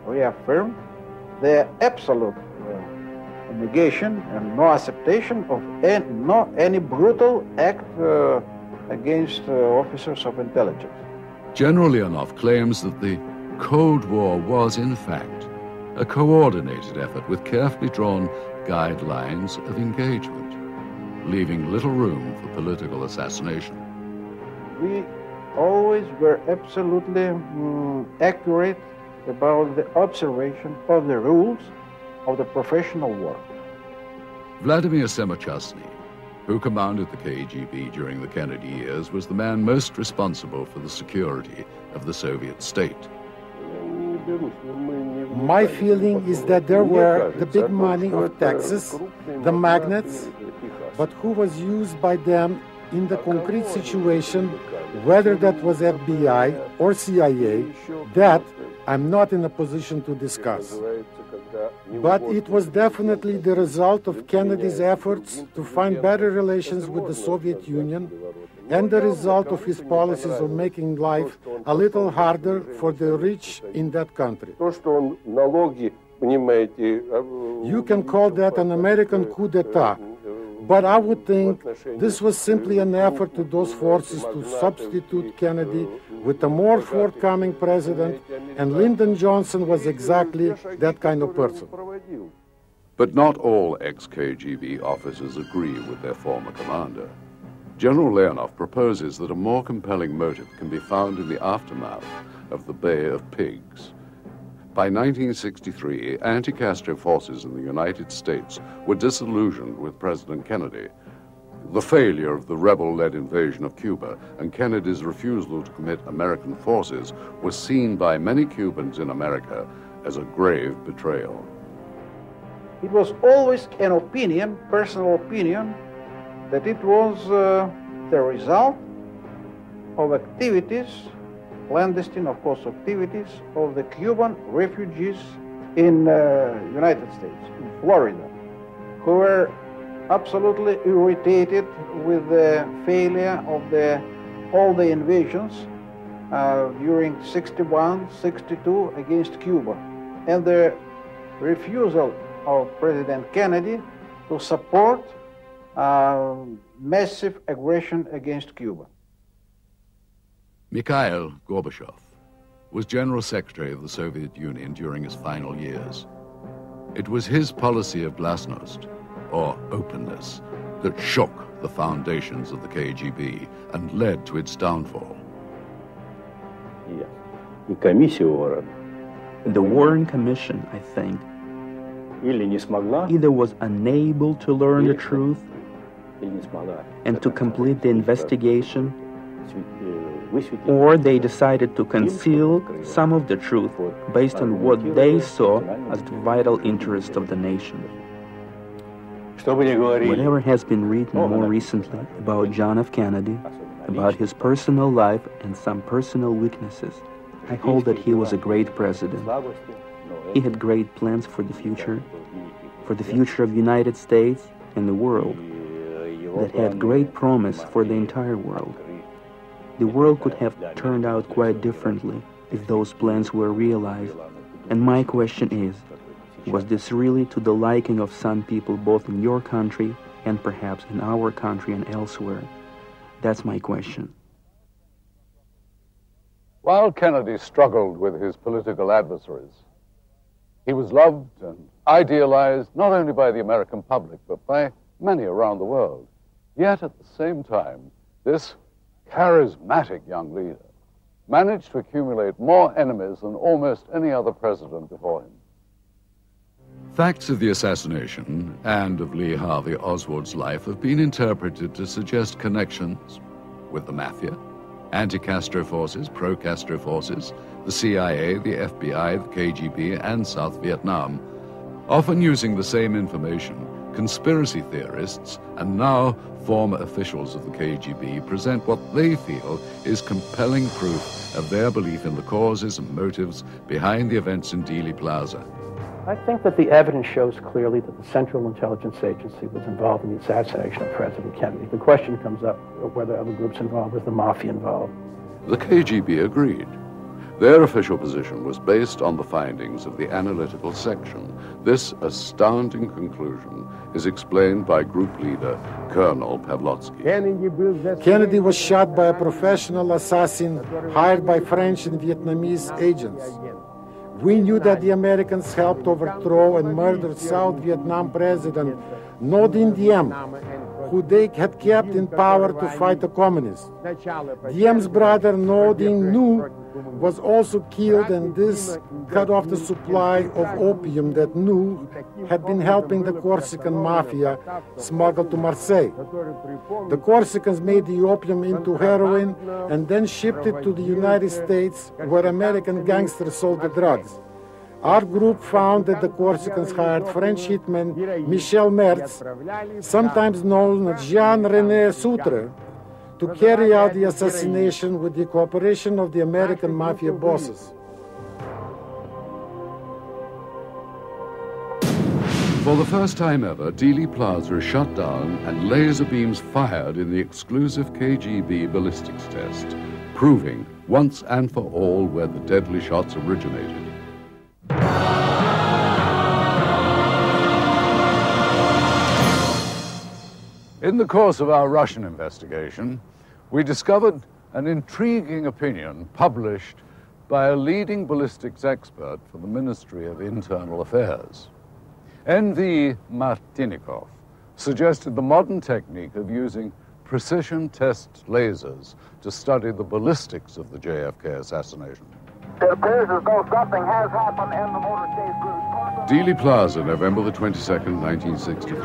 reaffirmed the absolute negation and no acceptation of any brutal act against officers of intelligence. General Leonov claims that the Cold War was, in fact, a coordinated effort with carefully drawn guidelines of engagement, leaving little room for political assassination. We always were absolutely accurate about the observation of the rules of the professional work. Vladimir Semochastny, who commanded the KGB during the Kennedy years, was the man most responsible for the security of the Soviet state. My feeling is that there were the big money of taxes, the magnates, but who was used by them in the concrete situation, whether that was FBI or CIA, that I'm not in a position to discuss. But it was definitely the result of Kennedy's efforts to find better relations with the Soviet Union and the result of his policies of making life a little harder for the rich in that country. You can call that an American coup d'etat, but I would think this was simply an effort to those forces to substitute Kennedy with a more forthcoming president, and Lyndon Johnson was exactly that kind of person. But not all ex-KGB officers agree with their former commander. General Leonov proposes that a more compelling motive can be found in the aftermath of the Bay of Pigs. By 1963, anti-Castro forces in the United States were disillusioned with President Kennedy. The failure of the rebel-led invasion of Cuba and Kennedy's refusal to commit American forces was seen by many Cubans in America as a grave betrayal. It was always an opinion, personal opinion, that it was the result of activities, clandestine, of course, activities of the Cuban refugees in United States, in Florida, who were absolutely irritated with the failure of all the invasions during 61, 62 against Cuba, and the refusal of President Kennedy to support massive aggression against Cuba. Mikhail Gorbachev was General Secretary of the Soviet Union during his final years. It was his policy of glasnost, or openness, that shook the foundations of the KGB and led to its downfall. The Warren Commission, I think, either was unable to learn the truth and to complete the investigation, or they decided to conceal some of the truth based on what they saw as the vital interest of the nation. Whatever has been written more recently about John F. Kennedy, about his personal life and some personal weaknesses, I hold that he was a great president. He had great plans for the future of the United States and the world, that had great promise for the entire world. The world could have turned out quite differently if those plans were realized. And my question is, was this really to the liking of some people both in your country and perhaps in our country and elsewhere? That's my question. While Kennedy struggled with his political adversaries, he was loved and idealized not only by the American public, but by many around the world. Yet at the same time, this charismatic young leader managed to accumulate more enemies than almost any other president before him. Facts of the assassination and of Lee Harvey Oswald's life have been interpreted to suggest connections with the mafia, anti-Castro forces, pro-Castro forces, the CIA, the FBI, the KGB, and South Vietnam. Often using the same information, conspiracy theorists and now former officials of the KGB present what they feel is compelling proof of their belief in the causes and motives behind the events in Dealey Plaza. I think that the evidence shows clearly that the Central Intelligence Agency was involved in the assassination of President Kennedy. The question comes up whether other groups involved, was the mafia involved? The KGB agreed. Their official position was based on the findings of the analytical section. This astounding conclusion is explained by group leader Colonel Pavlotsky. Kennedy was shot by a professional assassin hired by French and Vietnamese agents. We knew that the Americans helped overthrow and murder South Vietnam President Ngo Diem, who they had kept in power to fight the communists. Diem's brother Ngo Dinh Nhu was also killed, and this cut off the supply of opium that Nhu had been helping the Corsican mafia smuggle to Marseille. The Corsicans made the opium into heroin and then shipped it to the United States, where American gangsters sold the drugs. Our group found that the Corsicans hired French hitman Michel Mertz, sometimes known as Jean-René Soutre, to carry out the assassination with the cooperation of the American mafia bosses. For the first time ever, Dealey Plaza is shut down and laser beams fired in the exclusive KGB ballistics test, proving once and for all where the deadly shots originated. In the course of our Russian investigation, we discovered an intriguing opinion published by a leading ballistics expert for the Ministry of Internal Affairs. N.V. Martinikov suggested the modern technique of using precision test lasers to study the ballistics of the JFK assassination. It appears as though something has happened in the motorcade group. Dealey Plaza, November the 22nd, 1963.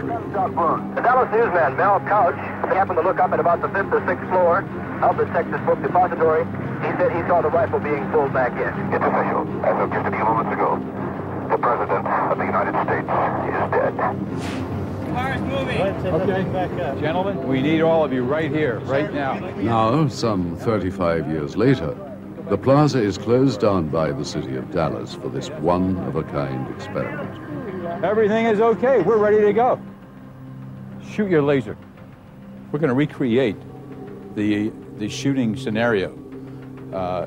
The Dallas newsman, Mel Couch, happened to look up at about the 5th or 6th floor of the Texas Book Depository. He said he saw the rifle being pulled back in. It's official. As of just a few moments ago, the President of the United States is dead. Car's moving. Okay. Gentlemen, we need all of you right here, right now. Now, some 35 years later, the plaza is closed down by the city of Dallas for this one-of-a-kind experiment. Everything is okay. We're ready to go. Shoot your laser. We're going to recreate the shooting scenario,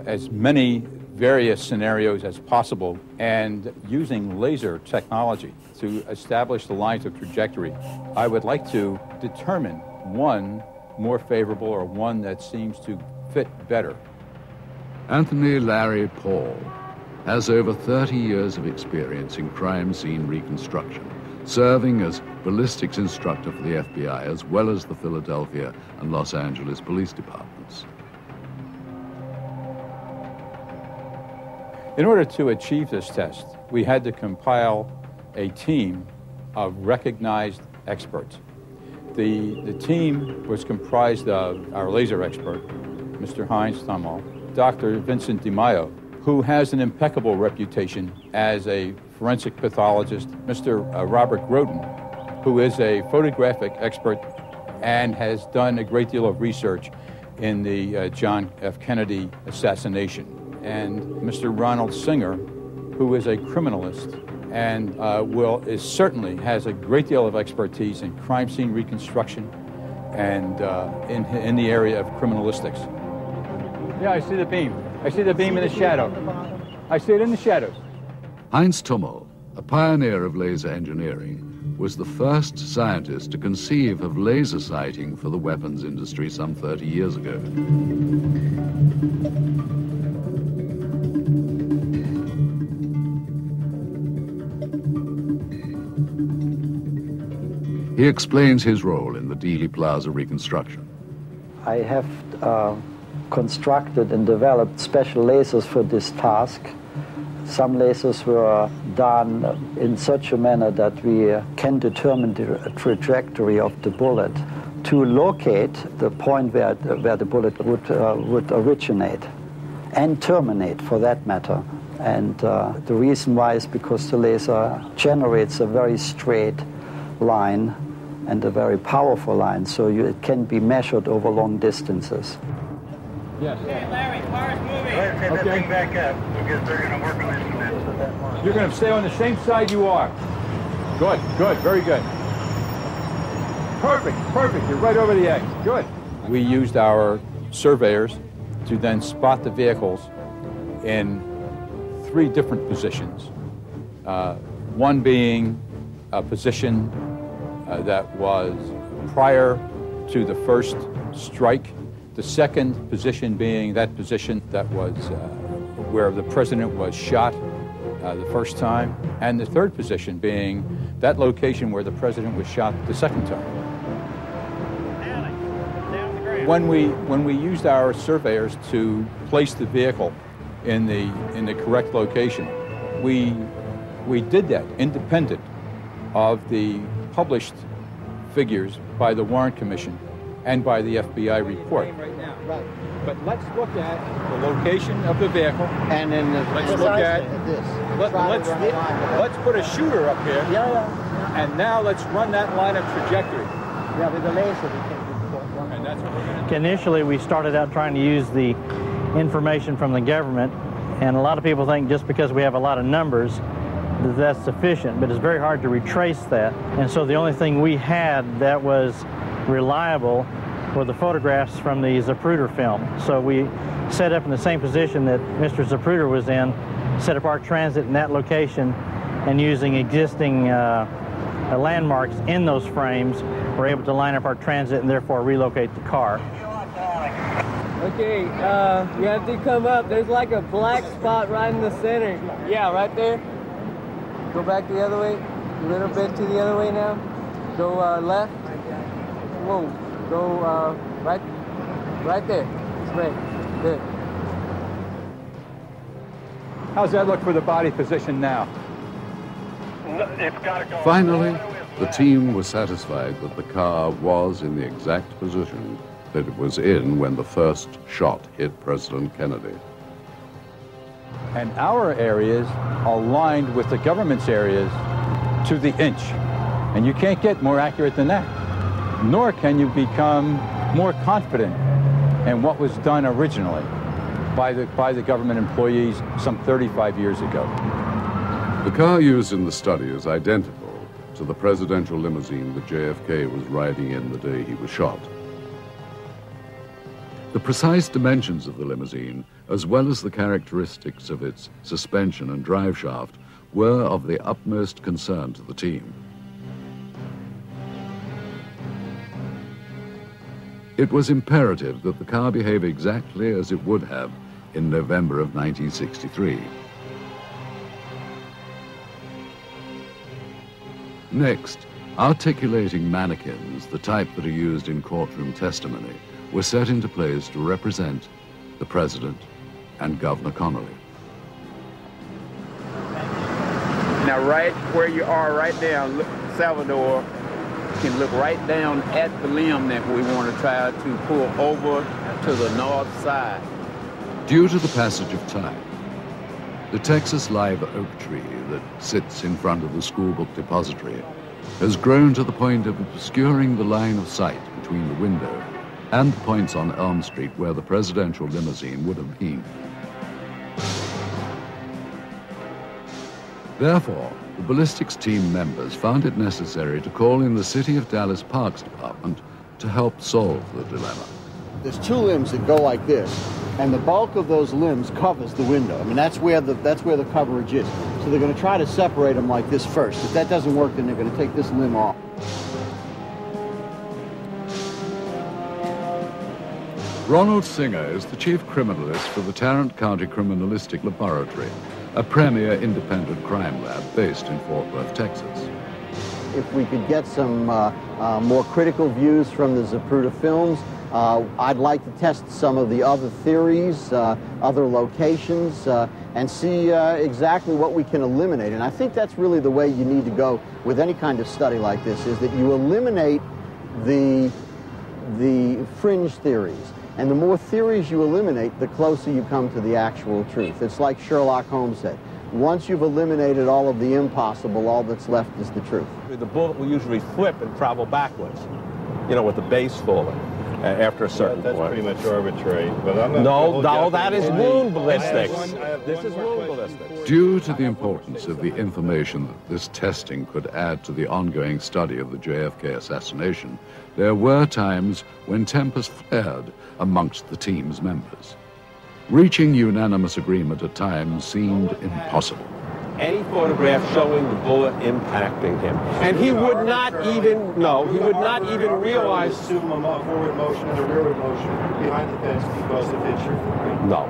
as many various scenarios as possible, and using laser technology to establish the lines of trajectory. I would like to determine one more favorable or one that seems to fit better. Anthony Larry Paul has over 30 years of experience in crime scene reconstruction, serving as ballistics instructor for the FBI as well as the Philadelphia and Los Angeles police departments. In order to achieve this test, we had to compile a team of recognized experts. The team was comprised of our laser expert, Mr. Heinz Thummel, Dr. Vincent DiMaio, who has an impeccable reputation as a forensic pathologist, Mr. Robert Groden, who is a photographic expert and has done a great deal of research in the John F. Kennedy assassination, and Mr. Ronald Singer, who is a criminalist and certainly has a great deal of expertise in crime scene reconstruction and in the area of criminalistics. Yeah, I see the beam. I see the beam in the shadow. I see it in the shadows. Heinz Thummel, a pioneer of laser engineering, was the first scientist to conceive of laser sighting for the weapons industry some 30 years ago. He explains his role in the Dealey Plaza reconstruction. I have constructed and developed special lasers for this task. Some lasers were done in such a manner that we can determine the trajectory of the bullet to locate the point where the bullet would originate and terminate, for that matter. And the reason why is because the laser generates a very straight line and a very powerful line, so it can be measured over long distances. Yes. Hey, Larry, car's moving. Let's take that thing back up because they're going to work on this. You're going to stay on the same side you are. Good, good, very good. Perfect, perfect. You're right over the edge. Good. We used our surveyors to then spot the vehicles in 3 different positions. One being a position that was prior to the first strike. The second position being that position that was where the president was shot the first time. And the third position being that location where the president was shot the second time. When we used our surveyors to place the vehicle in the correct location, we did that independent of the published figures by the Warren Commission and by the FBI report. Right. But let's look at the location of the vehicle, and then let's look at this. Let's put a shooter up here. And now let's run that line of trajectory. Yeah, with the laser. And that's what we're going to do. Initially, we started out trying to use the information from the government, and a lot of people think just because we have a lot of numbers that that's sufficient, but it's very hard to retrace that. And so the only thing we had that was reliable were the photographs from the Zapruder film. So we set up in the same position that Mr. Zapruder was in, set up our transit in that location, and using existing landmarks in those frames, we're able to line up our transit and therefore relocate the car. Okay, you have to come up. There's like a black spot right in the center. Yeah, right there. Go back the other way, a little bit to the other way now. Go left. Whoa, go right there. Straight, good. How's that look for the body position now? Finally, the team was satisfied that the car was in the exact position that it was in when the first shot hit President Kennedy. And our areas aligned with the government's areas to the inch. And you can't get more accurate than that. Nor can you become more confident in what was done originally by the government employees some 35 years ago. The car used in the study is identical to the presidential limousine that JFK was riding in the day he was shot. The precise dimensions of the limousine, as well as the characteristics of its suspension and drive shaft, were of the utmost concern to the team. It was imperative that the car behave exactly as it would have in November of 1963. Next, articulating mannequins, the type that are used in courtroom testimony, were set into place to represent the President and Governor Connolly. Now, right where you are right now, look, Salvador can look right down at the limb that we want to try to pull over to the north side. Due to the passage of time, the Texas live oak tree that sits in front of the school book depository has grown to the point of obscuring the line of sight between the window and the points on Elm Street where the presidential limousine would have been. Therefore, the ballistics team members found it necessary to call in the City of Dallas Parks Department to help solve the dilemma. There's 2 limbs that go like this, and the bulk of those limbs covers the window. I mean, that's where the coverage is. So they're going to try to separate them like this first. If that doesn't work, then they're going to take this limb off. Ronald Singer is the chief criminalist for the Tarrant County Criminalistic Laboratory, a premier independent crime lab based in Fort Worth, Texas. If we could get some more critical views from the Zapruder films, I'd like to test some of the other theories, other locations, and see exactly what we can eliminate. And I think that's really the way you need to go with any kind of study like this, is that you eliminate the fringe theories. And the more theories you eliminate, the closer you come to the actual truth. It's like Sherlock Holmes said. Once you've eliminated all of the impossible, all that's left is the truth. The bullet will usually flip and travel backwards, you know, with the base falling after a certain point. That's pretty much arbitrary. But I'm not no, that is wound ballistics. This is wound ballistics. Due to the importance of the information that this testing could add to the ongoing study of the JFK assassination, there were times when tempers flared amongst the team's members. Reaching unanimous agreement at times seemed impossible. Any photograph showing the bullet impacting him. And he would not even know, he would not even realize... Assume a forward motion and a rearward motion behind the fence because it hits your foot. No.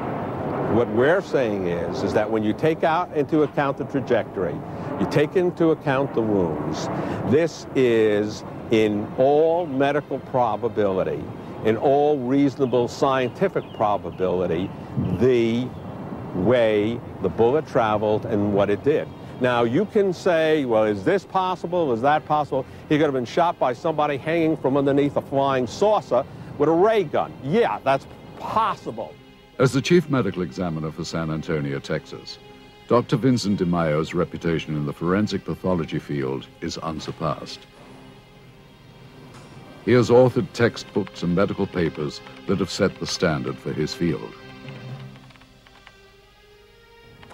What we're saying is that when you take into account the trajectory, you take into account the wounds, this is, in all medical probability, in all reasonable scientific probability, the way the bullet traveled and what it did. Now, you can say, well, is this possible? Is that possible? He could have been shot by somebody hanging from underneath a flying saucer with a ray gun. Yeah, that's possible. As the chief medical examiner for San Antonio, Texas, Dr. Vincent DeMaio's reputation in the forensic pathology field is unsurpassed. He has authored textbooks and medical papers that have set the standard for his field.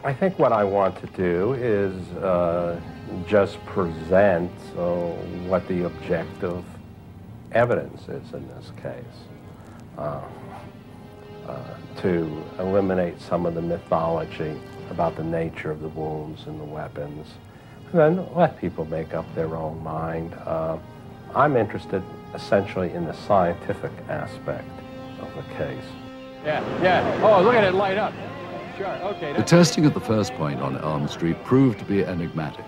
I think what I want to do is just present what the objective evidence is in this case, to eliminate some of the mythology about the nature of the wounds and the weapons, and then let people make up their own mind. I'm interested essentially in the scientific aspect of the case. Yeah. Oh, look at it light up. Sure, okay. The testing at the first point on Elm Street proved to be enigmatic.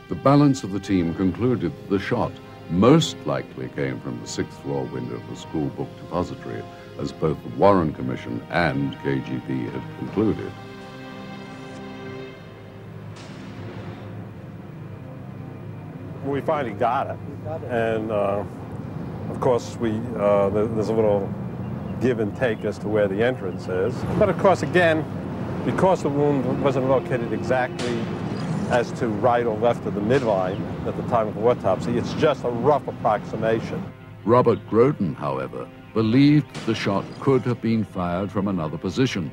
The balance of the team concluded that the shot most likely came from the 6th floor window of the school book depository, as both the Warren Commission and KGB had concluded. We finally got it. And of course, there's a little give and take as to where the entrance is. But of course, again, because the wound wasn't located exactly as to right or left of the midline at the time of the autopsy, it's just a rough approximation. Robert Groden, however, believed the shot could have been fired from another position,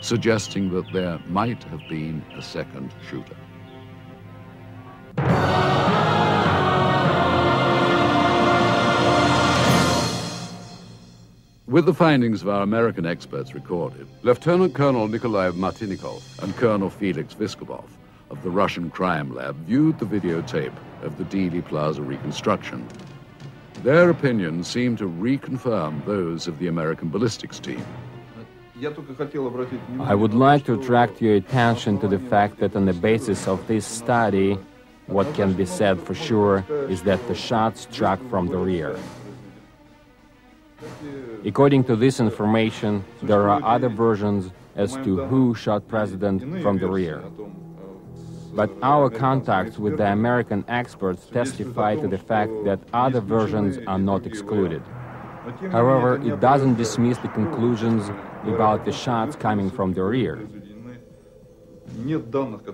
suggesting that there might have been a second shooter. With the findings of our American experts recorded, Lieutenant Colonel Nikolai Martinikov and Colonel Felix Viskobov of the Russian Crime Lab viewed the videotape of the Dealey Plaza reconstruction. Their opinions seemed to reconfirm those of the American ballistics team. I would like to attract your attention to the fact that on the basis of this study, what can be said for sure is that the shot struck from the rear. According to this information, there are other versions as to who shot President from the rear. But our contacts with the American experts testify to the fact that other versions are not excluded. However, it doesn't dismiss the conclusions about the shots coming from the rear.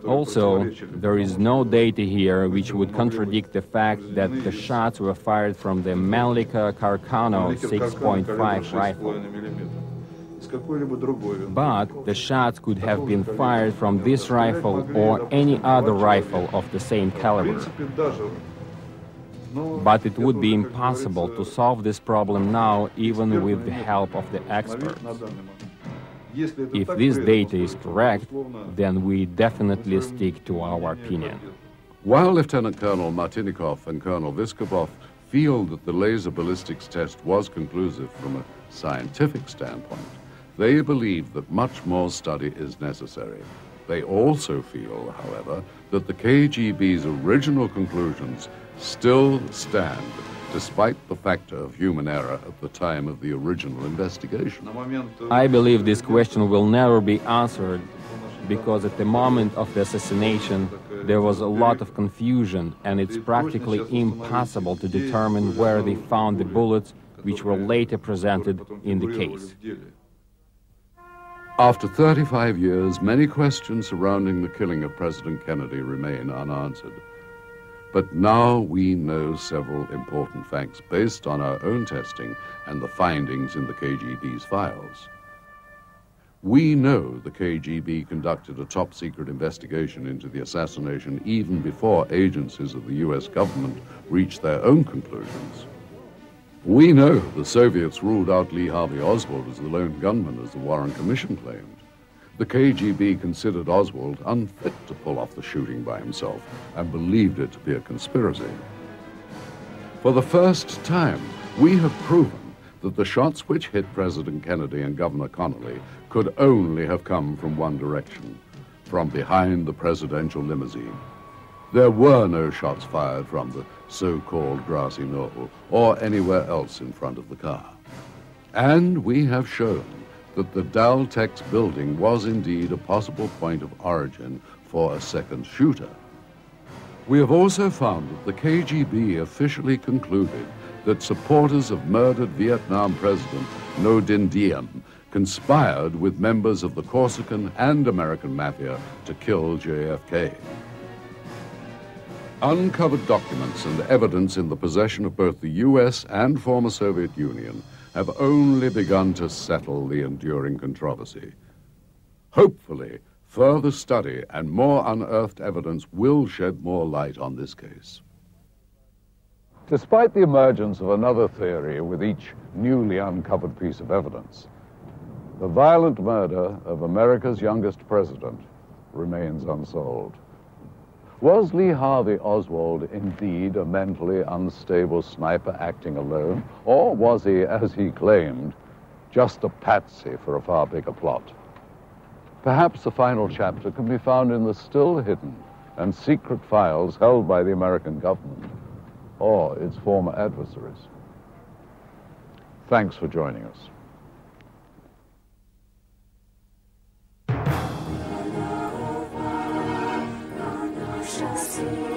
Also, there is no data here which would contradict the fact that the shots were fired from the Mannlicher Carcano 6.5 rifle. But the shots could have been fired from this rifle or any other rifle of the same caliber. But it would be impossible to solve this problem now, even with the help of the experts. If this data is correct, then we definitely stick to our opinion. While Lieutenant Colonel Martinikov and Colonel Viskobov feel that the laser ballistics test was conclusive from a scientific standpoint, they believe that much more study is necessary. They also feel, however, that the KGB's original conclusions still stand, despite the factor of human error at the time of the original investigation. I believe this question will never be answered because at the moment of the assassination there was a lot of confusion and it's practically impossible to determine where they found the bullets which were later presented in the case. After 35 years, many questions surrounding the killing of President Kennedy remain unanswered. But now we know several important facts based on our own testing and the findings in the KGB's files. We know the KGB conducted a top-secret investigation into the assassination even before agencies of the U.S. government reached their own conclusions. We know the Soviets ruled out Lee Harvey Oswald as the lone gunman, as the Warren Commission claimed. The KGB considered Oswald unfit to pull off the shooting by himself and believed it to be a conspiracy. For the first time, we have proven that the shots which hit President Kennedy and Governor Connolly could only have come from one direction, from behind the presidential limousine. There were no shots fired from the so-called grassy knoll or anywhere else in front of the car. And we have shown that the Daltex building was indeed a possible point of origin for a second shooter. We have also found that the KGB officially concluded that supporters of murdered Vietnam President Ngo Dinh Diem conspired with members of the Corsican and American mafia to kill JFK. Uncovered documents and evidence in the possession of both the US and former Soviet Union have only begun to settle the enduring controversy. Hopefully, further study and more unearthed evidence will shed more light on this case. Despite the emergence of another theory with each newly uncovered piece of evidence, the violent murder of America's youngest president remains unsolved. Was Lee Harvey Oswald indeed a mentally unstable sniper acting alone, or was he, as he claimed, just a patsy for a far bigger plot? Perhaps the final chapter can be found in the still hidden and secret files held by the American government or its former adversaries. Thanks for joining us. Merci.